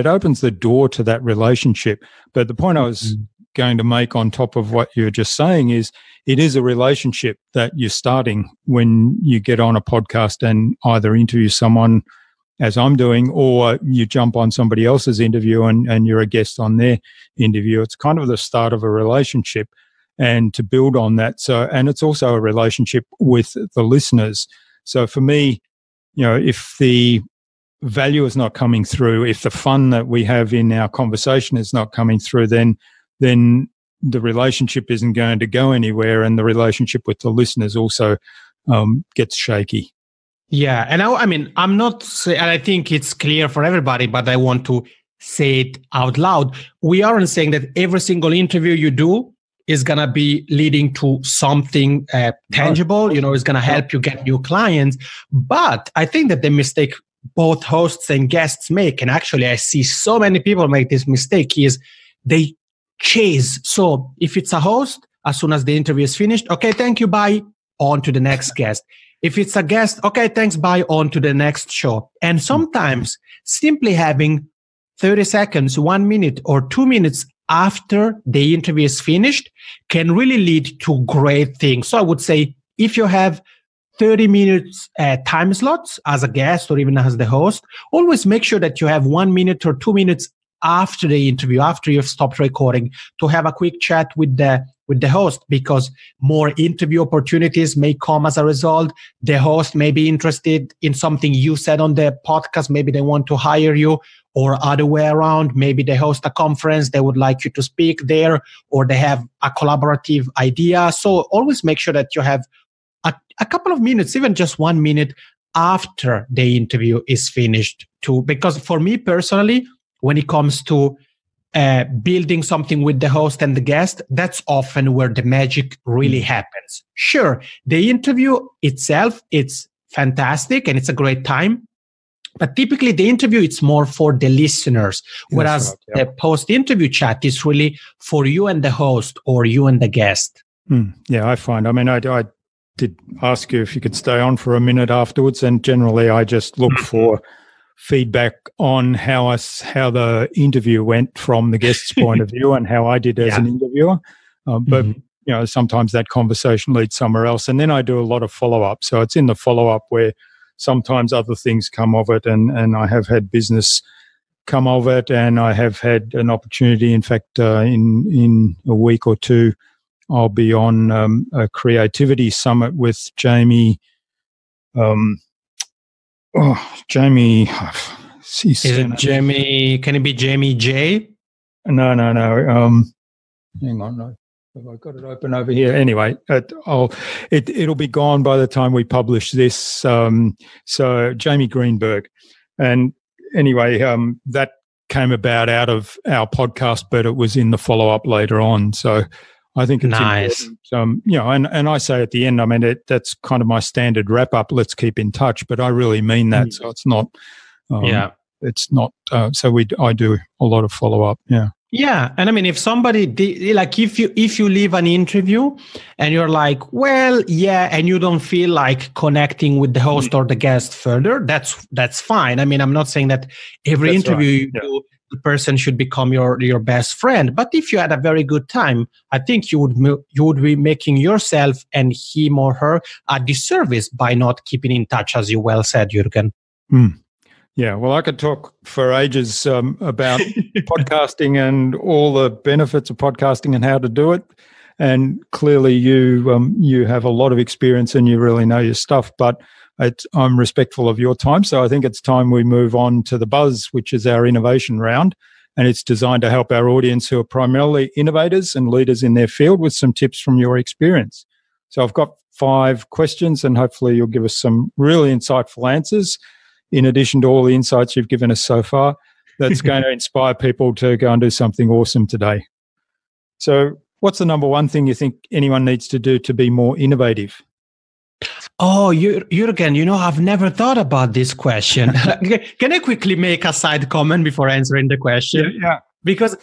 opens the door to that relationship. But the point I was going to make on top of what you're just saying is, it is a relationship that you're starting when you get on a podcast and either interview someone, as I'm doing, or you jump on somebody else's interview and you're a guest on their interview. It's kind of the start of a relationship, and to build on that. So, and it's also a relationship with the listeners. So for me, if the value is not coming through, if the fun that we have in our conversation is not coming through, then the relationship isn't going to go anywhere, and the relationship with the listeners also gets shaky. Yeah, and I'm not saying, and I think it's clear for everybody, but I want to say it out loud. We aren't saying that every single interview you do is going to be leading to something tangible, is going to help you get new clients. But I think that the mistake both hosts and guests make, and actually I see so many people make this mistake, is they chase. So if it's a host, as soon as the interview is finished, okay, thank you, bye, on to the next guest. If it's a guest, okay, thanks, bye, on to the next show. And sometimes simply having 30 seconds, 1 minute, or 2 minutes after the interview is finished can really lead to great things. So I would say if you have 30 minutes time slots as a guest or even as the host, always make sure that you have 1 minute or 2 minutes after the interview, after you've stopped recording, to have a quick chat with the host, because more interview opportunities may come as a result. The host may be interested in something you said on the podcast. Maybe they want to hire you, or other way around. Maybe they host a conference, they would like you to speak there, or they have a collaborative idea. So always make sure that you have a couple of minutes, even just 1 minute after the interview is finished too. Because for me personally, when it comes to building something with the host and the guest, that's often where the magic really happens. Sure, the interview itself, it's fantastic and it's a great time. But typically the interview, it's more for the listeners, whereas the post-interview chat is really for you and the host or you and the guest. Yeah, I find, I did ask you if you could stay on for a minute afterwards, and generally I just look for feedback on how the interview went from the guest's point of view and how I did as an interviewer. But sometimes that conversation leads somewhere else, and then I do a lot of follow-up. So it's in the follow-up where sometimes other things come of it, and I have had business come of it, and I have had an opportunity. In fact, in a week or two, I'll be on a creativity summit with Jamie. Jamie. Is it Jamie? Can it be Jamie J? No. Hang on, no. Have I got it open over here? Anyway, it'll be gone by the time we publish this. So Jamie Greenberg, and anyway, that came about out of our podcast, but it was in the follow up later on. So I think it's nice. Important. And I say at the end, that's kind of my standard wrap up. Let's keep in touch, but I really mean that. So it's not. It's not. So I do a lot of follow up. Yeah. Yeah, and if somebody if you leave an interview and you're like, well, yeah, and you don't feel like connecting with the host or the guest further, that's fine. I'm not saying that every interview you do, the person should become your best friend. But if you had a very good time, I think you would be making yourself and him or her a disservice by not keeping in touch, as you well said, Jürgen. Yeah, well, I could talk for ages about podcasting and all the benefits of podcasting and how to do it. And clearly, you have a lot of experience and you really know your stuff. But I'm respectful of your time, so I think it's time we move on to the Buzz, which is our innovation round, and it's designed to help our audience who are primarily innovators and leaders in their field with some tips from your experience. So I've got 5 questions, and hopefully you'll give us some really insightful answers, in addition to all the insights you've given us so far, that's going to inspire people to go and do something awesome today. So what's the number one thing you think anyone needs to do to be more innovative? Oh, Jürgen, I've never thought about this question. Can I quickly make a side comment before answering the question? Yeah. Because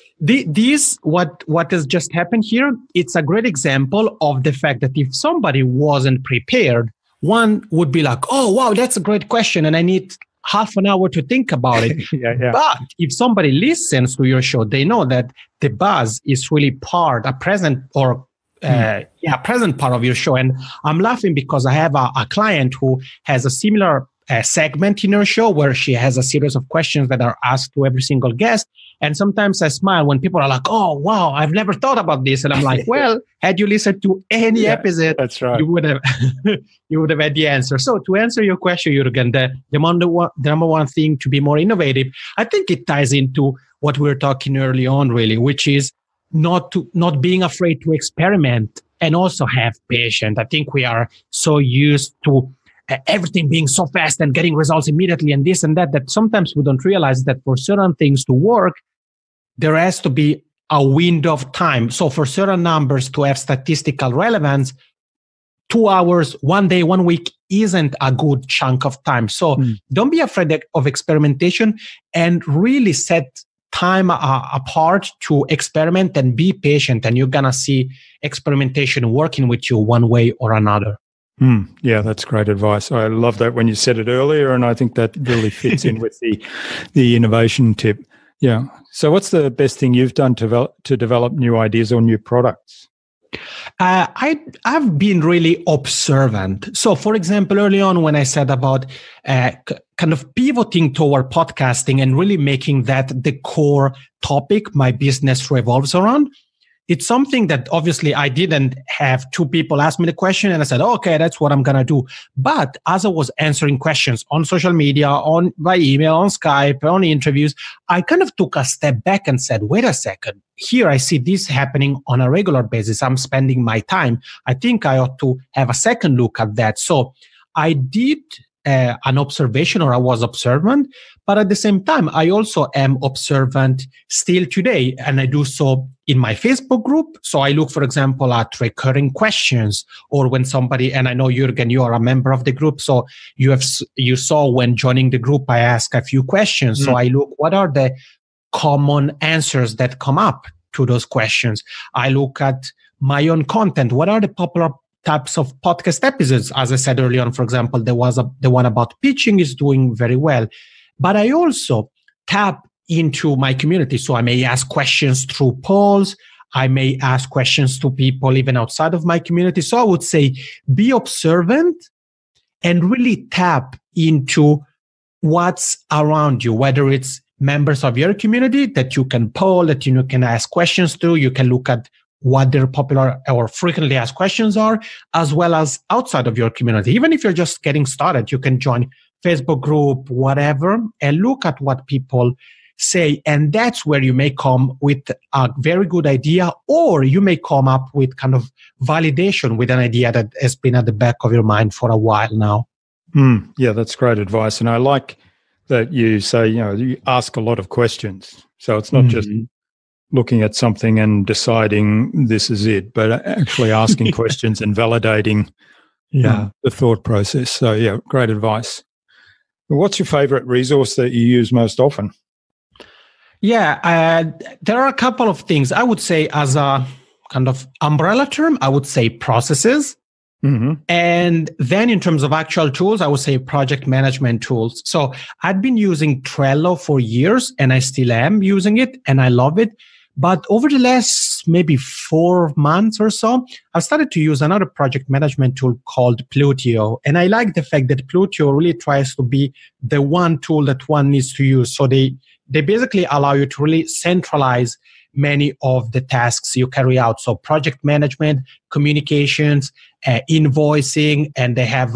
what has just happened here, it's a great example of the fact that if somebody wasn't prepared, one would be like, oh, wow, that's a great question, and I need half an hour to think about it. Yeah. But if somebody listens to your show, they know that the buzz is really a present part of your show. And I'm laughing because I have a client who has a similar segment in her show where she has a series of questions that are asked to every single guest. And sometimes I smile when people are like, oh, wow, I've never thought about this. And I'm like, well, had you listened to any episode, that's right, you would have had the answer. So to answer your question, Jürgen, the number one thing to be more innovative, I think it ties into what we were talking early on, really, which is not being afraid to experiment and also have patience. I think we are so used to everything being so fast and getting results immediately and this and that, that sometimes we don't realize that for certain things to work, there has to be a window of time. So for certain numbers to have statistical relevance, 2 hours, 1 day, 1 week isn't a good chunk of time. So don't be afraid of experimentation, and really set time apart to experiment and be patient, and you're going to see experimentation working with you one way or another. Yeah, that's great advice. I love that when you said it earlier, and I think that really fits in with the innovation tip. Yeah. So what's the best thing you've done to develop new ideas or new products? I've been really observant. So, for example, early on when I said about kind of pivoting toward podcasting and really making that the core topic my business revolves around, it's something that obviously I didn't have two people ask me the question and I said, okay, that's what I'm going to do. But as I was answering questions on social media, by email, on Skype, on interviews, I kind of took a step back and said, wait a second, here I see this happening on a regular basis. I'm spending my time. I think I ought to have a second look at that. So I did an observation, or I was observant, but at the same time, I also am observant still today. And I do so in my Facebook group. So I look, for example, at recurring questions, or when somebody, and I know Jürgen, you are a member of the group. So you saw when joining the group, I ask a few questions. So I look, what are the common answers that come up to those questions? I look at my own content. What are the popular types of podcast episodes? As I said earlier on, for example, there was the one about pitching is doing very well. But I also tap into my community. So I may ask questions through polls. I may ask questions to people even outside of my community. So I would say be observant and really tap into what's around you, whether it's members of your community that you can poll, that you can ask questions to. You can look at what their popular or frequently asked questions are, as well as outside of your community. Even if you're just getting started, you can join Facebook group, whatever, and look at what people say. And that's where you may come with a very good idea, or you may come up with kind of validation with an idea that has been at the back of your mind for a while now. Yeah, that's great advice. And I like that you say, you ask a lot of questions. So it's not just looking at something and deciding this is it, but actually asking questions and validating the thought process. So, yeah, great advice. What's your favorite resource that you use most often? Yeah, there are a couple of things. I would say as a kind of umbrella term, I would say processes. And then in terms of actual tools, I would say project management tools. So I'd been using Trello for years, and I still am using it, and I love it. But over the last maybe 4 months or so, I've started to use another project management tool called Plutio. And I like the fact that Plutio really tries to be the one tool that one needs to use. So they basically allow you to really centralize many of the tasks you carry out. So project management, communications, invoicing, and they have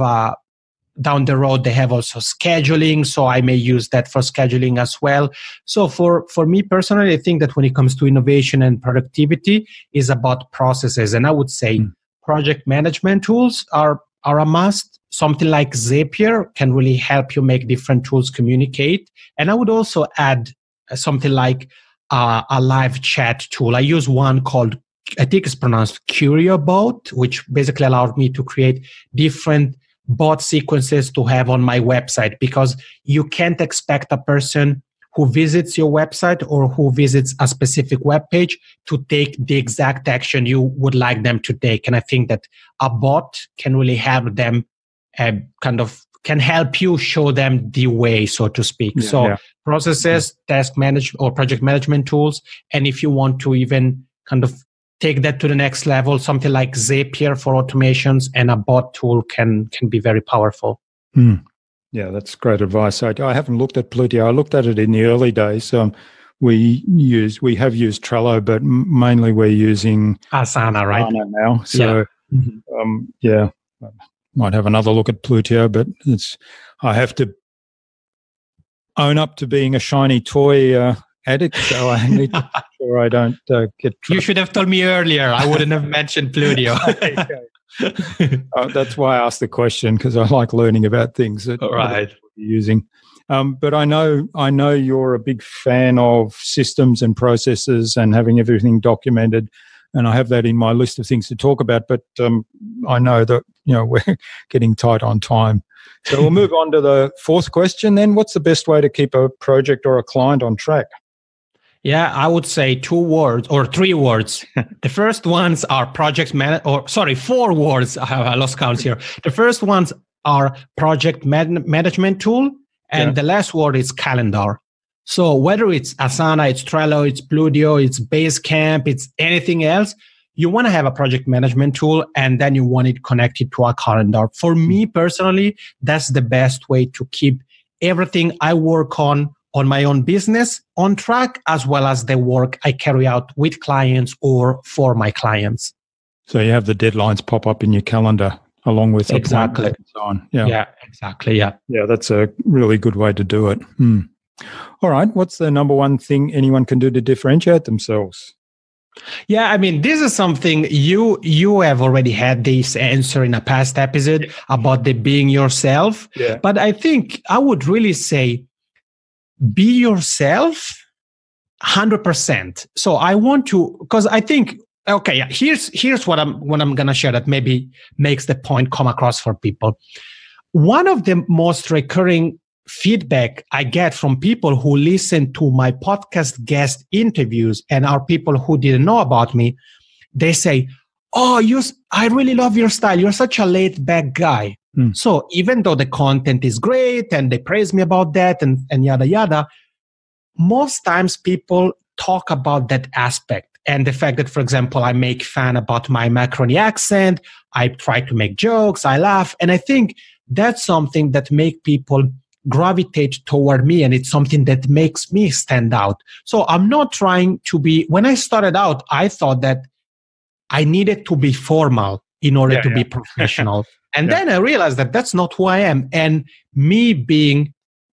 down the road, they have also scheduling. So I may use that for scheduling as well. So for me personally, I think that when it comes to innovation and productivity is about processes. And I would say project management tools are a must. Something like Zapier can really help you make different tools communicate. And I would also add something like a live chat tool. I use one called, I think it's pronounced CurioBot, which basically allowed me to create different bot sequences to have on my website, because you can't expect a person who visits your website or who visits a specific web page to take the exact action you would like them to take. And I think that a bot can really help them can help you show them the way, so to speak. Processes, task management or project management tools. And if you want to even kind of take that to the next level, something like Zapier for automations and a bot tool can be very powerful. Yeah, that's great advice. I haven't looked at Plutio. I looked at it in the early days. We have used Trello, but mainly we're using Asana, right? Asana now. So, might have another look at Plutio, but I have to own up to being a shiny toy addict, so I need to make sure I don't get. You should have told me earlier. I wouldn't have mentioned Plutio. That's why I asked the question, because I like learning about things that Right. you're using. But I know you're a big fan of systems and processes and having everything documented, and I have that in my list of things to talk about. But I know that we're getting tight on time, so we'll move on to the fourth question. Then, what's the best way to keep a project or a client on track? Yeah, I would say 2 words or 3 words. The first ones are four words. I lost count here. The first ones are project management tool, and the last word is calendar. So whether it's Asana, it's Trello, it's Bluedio, it's Basecamp, it's anything else, you want to have a project management tool, and then you want it connected to a calendar. For me personally, that's the best way to keep everything I work on my own business on track, as well as the work I carry out with clients or for my clients. So you have the deadlines pop up in your calendar along with exactly and so on. Yeah, exactly. Yeah, that's a really good way to do it. All right, what's the number one thing anyone can do to differentiate themselves? Yeah, I mean, this is something you have already had this answer in a past episode about the being yourself. Yeah. But I think I would really say be yourself 100%. So I want to, because I think, okay, here's what I'm going to share that maybe makes the point come across for people. One of the most recurring feedback I get from people who listen to my podcast guest interviews and are people who didn't know about me, they say, "Oh, I really love your style. You're such a laid back guy." So even though the content is great and they praise me about that and yada, yada, most times people talk about that aspect and the fact that, for example, I make fun about my Macaroni accent. I try to make jokes. I laugh. And I think that's something that make people gravitate toward me. And it's something that makes me stand out. So I'm not trying to be, when I started out, I thought that I needed to be formal in order to be professional. And then I realized that that's not who I am. And me being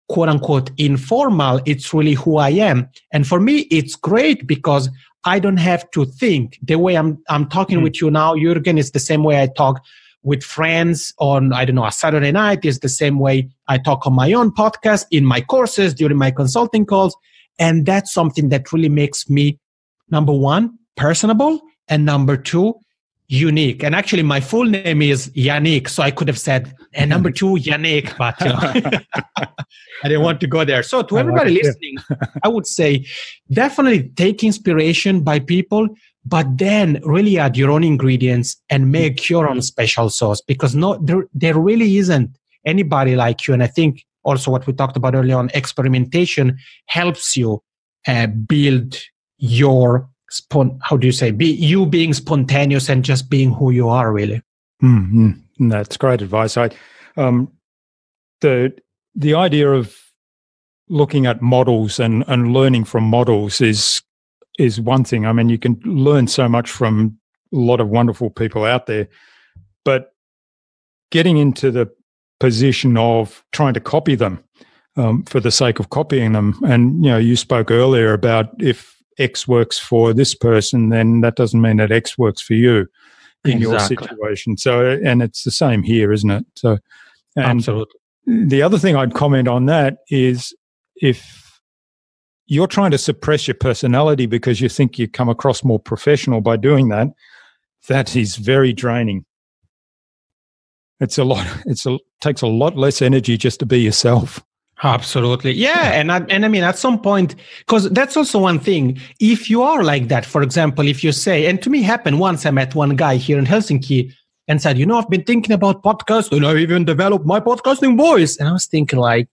quote unquote informal, it's really who I am. And for me, it's great because I don't have to think. The way I'm talking with you now, Jürgen, is the same way I talk with friends on, I don't know, a Saturday night. Is the same way I talk on my own podcast, in my courses, during my consulting calls. And that's something that really makes me, number one, personable, and number two, unique. And actually, my full name is Yannick, so I could have said, and number two, Yannick, but I didn't want to go there. So to everybody listening, I would say definitely take inspiration by people, but then really add your own ingredients and make your own special sauce, because there really isn't anybody like you. And I think also what we talked about earlier on, experimentation helps you build your you being spontaneous and just being who you are, really. That's great advice. The idea of looking at models and learning from models is one thing. I mean, you can learn so much from a lot of wonderful people out there, but getting into the position of trying to copy them for the sake of copying them, and you spoke earlier about if X works for this person, then that doesn't mean that X works for you in your situation. So, and it's the same here, isn't it? So, absolutely. The other thing I'd comment on that is if you're trying to suppress your personality because you think you come across more professional by doing that, that is very draining. It takes a lot less energy just to be yourself. Absolutely. Yeah. And I mean, at some point, because that's also one thing. If you are like that, for example, if you say, and to me happened once, I met one guy here in Helsinki and said, I've been thinking about podcasts and I even developed my podcasting voice. And I was thinking like,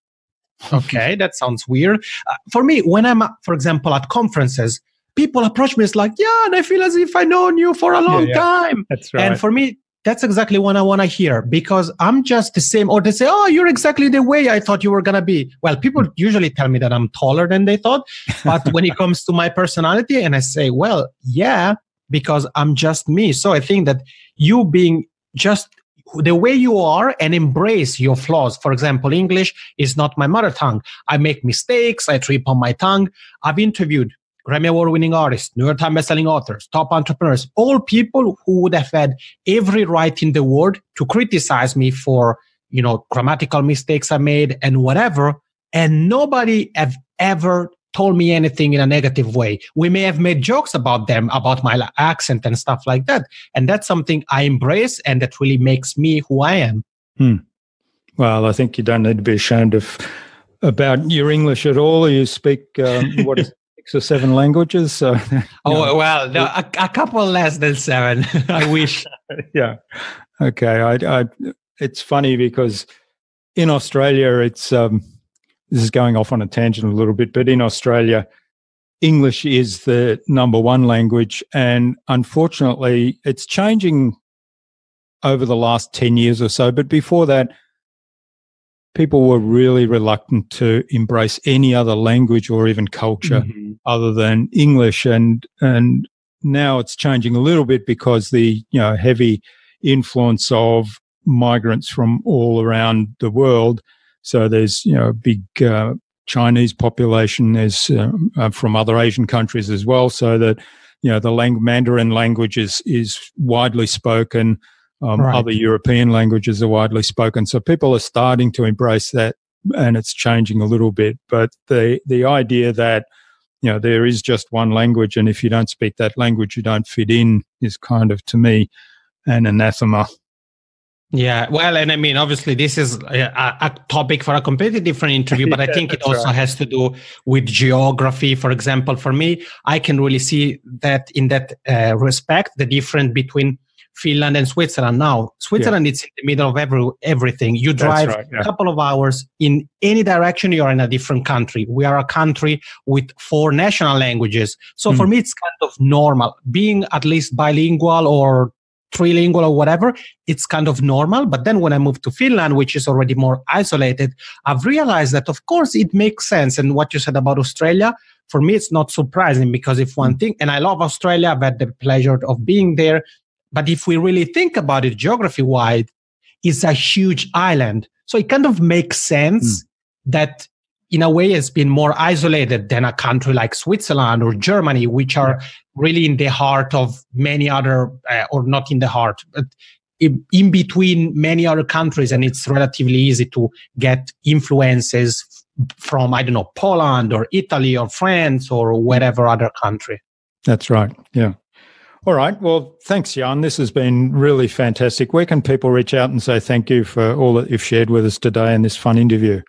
okay, that sounds weird. For me, when I'm, for example, at conferences, people approach me, it's like, and I feel as if I've known you for a long time. That's right. And for me, that's exactly what I want to hear, because I'm just the same. Or they say, you're exactly the way I thought you were going to be. Well, people usually tell me that I'm taller than they thought. But when it comes to my personality, and I say, well, yeah, because I'm just me. So I think that you being just the way you are and embrace your flaws. For example, English is not my mother tongue. I make mistakes. I trip on my tongue. I've interviewed Grammy Award-winning artists, New York Times bestselling authors, top entrepreneurs, all people who would have had every right in the world to criticize me for, grammatical mistakes I made and whatever. And nobody have ever told me anything in a negative way. We may have made jokes about them, about my accent and stuff like that. And that's something I embrace, and that really makes me who I am. Well, I think you don't need to be ashamed about your English at all. You speak, 6 or 7 languages? So, well, no, a couple less than 7. I wish. Yeah. Okay. It's funny because in Australia, it's this is going off on a tangent a little bit, but in Australia, English is the number one language, and unfortunately, it's changing over the last 10 years or so. But before that, people were really reluctant to embrace any other language or even culture other than English, and now it's changing a little bit because the heavy influence of migrants from all around the world. So there's a big Chinese population. There's from other Asian countries as well. So that the Mandarin language is widely spoken. Right. Other European languages are widely spoken. So people are starting to embrace that, and it's changing a little bit. But the idea that there is just one language, and if you don't speak that language, you don't fit in, is kind of, to me, an anathema. Yeah, well, and I mean, obviously, this is a topic for a completely different interview, but I think it also has to do with geography. For example, for me, I can really see that in that respect, the difference between Finland and Switzerland. Now, Switzerland is in the middle of everything. You drive a couple of hours in any direction, you're in a different country. We are a country with 4 national languages. So for me, it's kind of normal. Being at least bilingual or trilingual or whatever, it's kind of normal. But then when I moved to Finland, which is already more isolated, I've realized that, of course, it makes sense. And what you said about Australia, for me, it's not surprising, because if one thing, and I love Australia, I've had the pleasure of being there. But if we really think about it geography-wide, it's a huge island. So it kind of makes sense that in a way it's been more isolated than a country like Switzerland or Germany, which are really in the heart of many other, or not in the heart, but in between many other countries. And it's relatively easy to get influences from, I don't know, Poland or Italy or France or whatever other country. That's right. Yeah. All right. Well, thanks, Yann. This has been really fantastic. Where can people reach out and say thank you for all that you've shared with us today in this fun interview?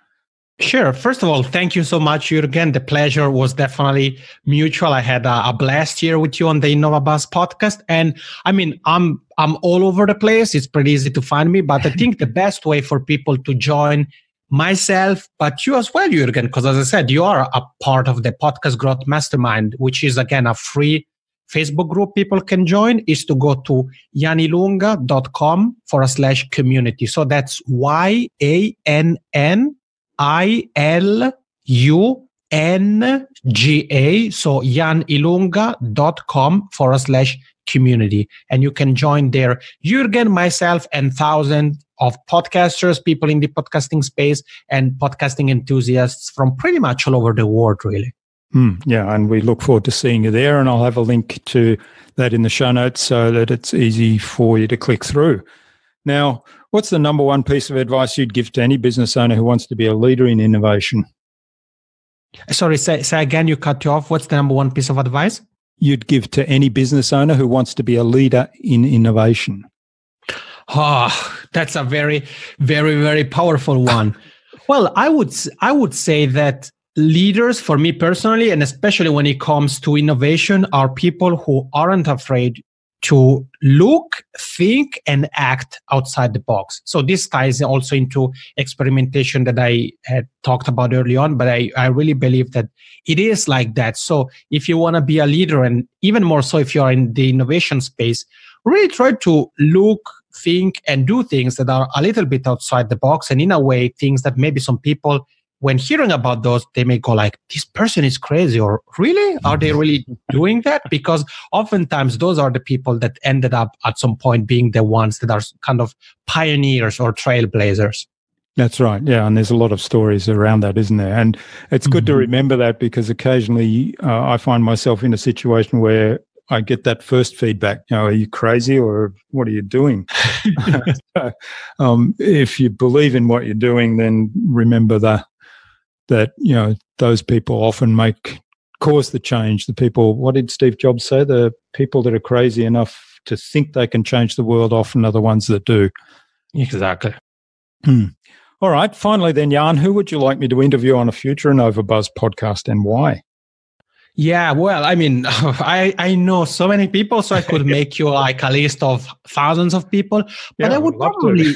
Sure. First of all, thank you so much, Jürgen. The pleasure was definitely mutual. I had a blast here with you on the InnovaBuzz podcast. And I mean, I'm all over the place. It's pretty easy to find me, but I think the best way for people to join myself, but you as well, Jürgen, because as I said, you are a part of the Podcast Growth Mastermind, which is, again, a free Facebook group people can join, is to go to yannilunga.com/community. So that's YANNILUNGA. So yannilunga.com/community. And you can join there. Jürgen, myself, and thousands of podcasters, people in the podcasting space, and podcasting enthusiasts from pretty much all over the world, really. Yeah, and we look forward to seeing you there, and I'll have a link to that in the show notes so that it's easy for you to click through. Now, what's the number one piece of advice you'd give to any business owner who wants to be a leader in innovation? Sorry, say again, you cut you off. What's the number one piece of advice you'd give to any business owner who wants to be a leader in innovation? Oh, that's a very, very, very powerful one. Well, I would say that leaders, for me personally, and especially when it comes to innovation, are people who aren't afraid to look, think, and act outside the box. So this ties also into experimentation that I had talked about early on, but I really believe that it is like that. So if you want to be a leader, and even more so if you're in the innovation space, really try to look, think, and do things that are a little bit outside the box. And in a way, things that maybe some people, when hearing about those, they may go like, this person is crazy, or really? Are they really doing that? Because oftentimes those are the people that ended up at some point being the ones that are kind of pioneers or trailblazers. That's right. Yeah. And there's a lot of stories around that, isn't there? And it's good to remember that, because occasionally I find myself in a situation where I get that first feedback, are you crazy or what are you doing? If you believe in what you're doing, then remember that those people often cause the change. The people, what did Steve Jobs say? The people that are crazy enough to think they can change the world often are the ones that do. Exactly. All right. Finally then, Yann, who would you like me to interview on a future InnovaBuzz podcast, and why? Yeah, well, I mean, I know so many people, so I could make you like a list of thousands of people, but I would probably...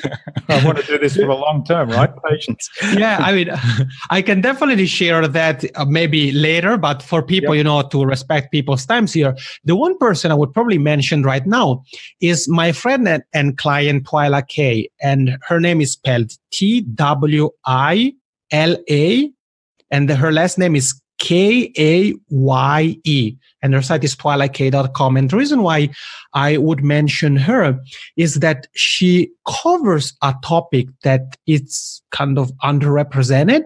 I want to do this for the long term, right? Patience. Yeah, I mean, I can definitely share that maybe later, but for people, to respect people's times here, the one person I would probably mention right now is my friend and client, Twyla Kay, and her name is spelled Twila, and her last name is Kaye, and her site is twilakay.com. And the reason why I would mention her is that she covers a topic that it's kind of underrepresented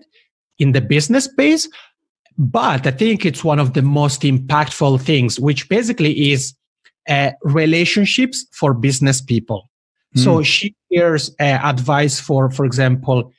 in the business space, but I think it's one of the most impactful things, which basically is relationships for business people. So she shares advice for example,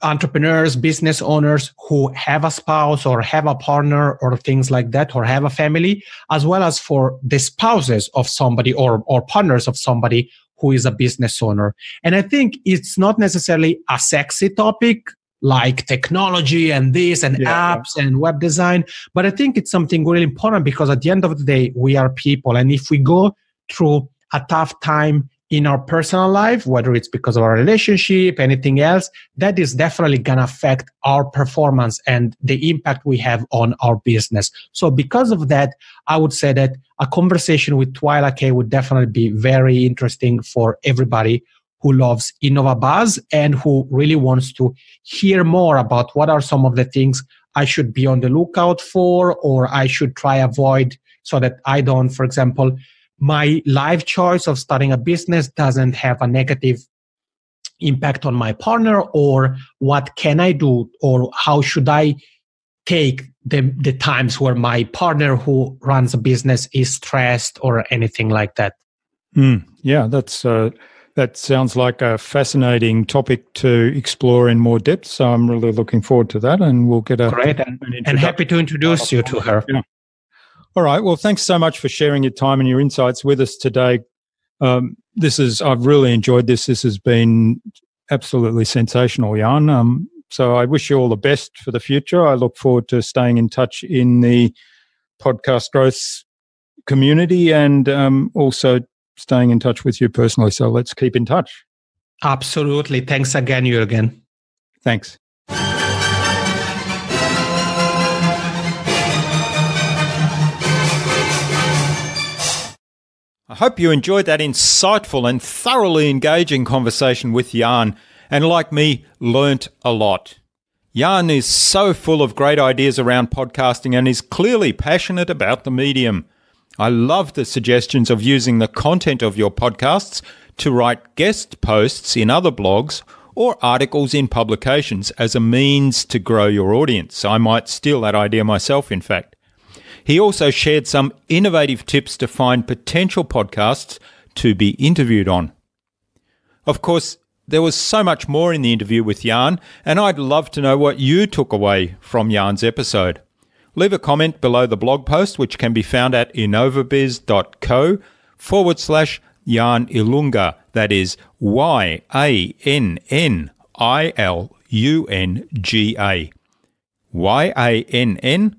entrepreneurs, business owners who have a spouse or have a partner or things like that, or have a family, as well as for the spouses of somebody or partners of somebody who is a business owner. And I think it's not necessarily a sexy topic like technology and this and apps and web design, but I think it's something really important, because at the end of the day, we are people. And if we go through a tough time in our personal life, whether it's because of our relationship, anything else, that is definitely going to affect our performance and the impact we have on our business. So because of that, I would say that a conversation with Twyla Kay would definitely be very interesting for everybody who loves InnovaBuzz and who really wants to hear more about what are some of the things I should be on the lookout for, or I should try avoid, so that I don't, for example, my life choice of starting a business doesn't have a negative impact on my partner, or what can I do, or how should I take the times where my partner who runs a business is stressed or anything like that. Yeah, that sounds like a fascinating topic to explore in more depth. So I'm really looking forward to that, and we'll get great and happy to introduce you to her. Yeah. All right. Well, thanks so much for sharing your time and your insights with us today. I've really enjoyed this. This has been absolutely sensational, Yann. So I wish you all the best for the future. I look forward to staying in touch in the podcast growth community, and also staying in touch with you personally. So let's keep in touch. Absolutely. Thanks again, Jürgen. Thanks. I hope you enjoyed that insightful and thoroughly engaging conversation with Yann, and like me, learnt a lot. Yann is so full of great ideas around podcasting and is clearly passionate about the medium. I love the suggestions of using the content of your podcasts to write guest posts in other blogs or articles in publications as a means to grow your audience. I might steal that idea myself, in fact. He also shared some innovative tips to find potential podcasts to be interviewed on. Of course, there was so much more in the interview with Yann, and I'd love to know what you took away from Yann's episode. Leave a comment below the blog post, which can be found at innovabiz.co/Yann Ilunga. That is YANNILUNGA. YANNILUNGA.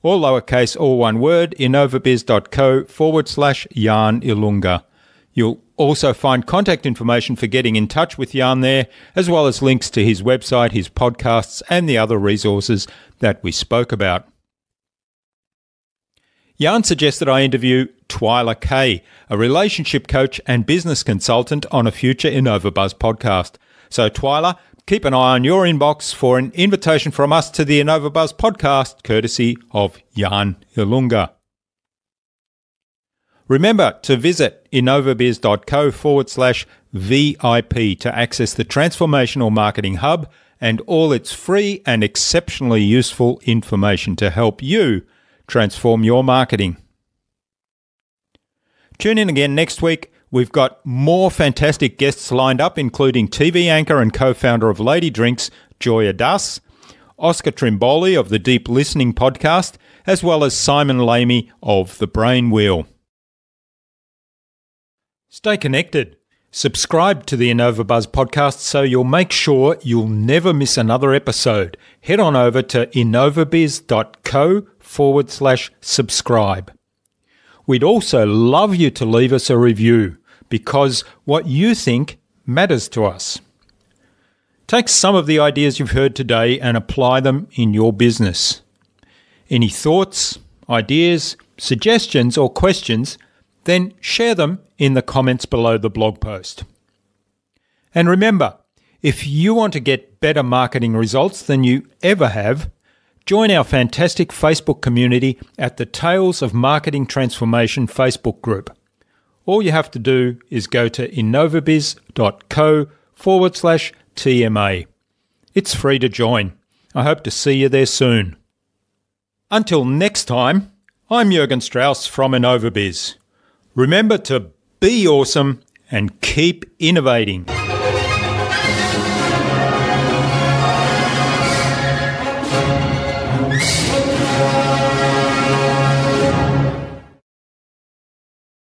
All lowercase, all one word, innovabiz.co/Yann Ilunga. You'll also find contact information for getting in touch with Yann there, as well as links to his website, his podcasts, and the other resources that we spoke about. Yann suggested I interview Twyla Kay, a relationship coach and business consultant, on a future InnovaBuzz podcast. So Twyla, keep an eye on your inbox for an invitation from us to the InnovaBuzz podcast, courtesy of Yann Ilunga. Remember to visit innovabiz.co/VIP to access the Transformational Marketing Hub and all its free and exceptionally useful information to help you transform your marketing. Tune in again next week. We've got more fantastic guests lined up, including TV anchor and co-founder of Lady Drinks, Joya Das, Oscar Trimboli of the Deep Listening podcast, as well as Simon Lamy of The Brain Wheel. Stay connected. Subscribe to the InnovaBuzz podcast so you'll make sure you'll never miss another episode. Head on over to innovabiz.co/subscribe. We'd also love you to leave us a review because what you think matters to us. Take some of the ideas you've heard today and apply them in your business. Any thoughts, ideas, suggestions, or questions, then share them in the comments below the blog post. And remember, if you want to get better marketing results than you ever have, join our fantastic Facebook community at the Tales of Marketing Transformation Facebook group. All you have to do is go to innovabiz.co/TMA. It's free to join. I hope to see you there soon. Until next time, I'm Jürgen Strauss from InnovaBizz. Remember to be awesome and keep innovating.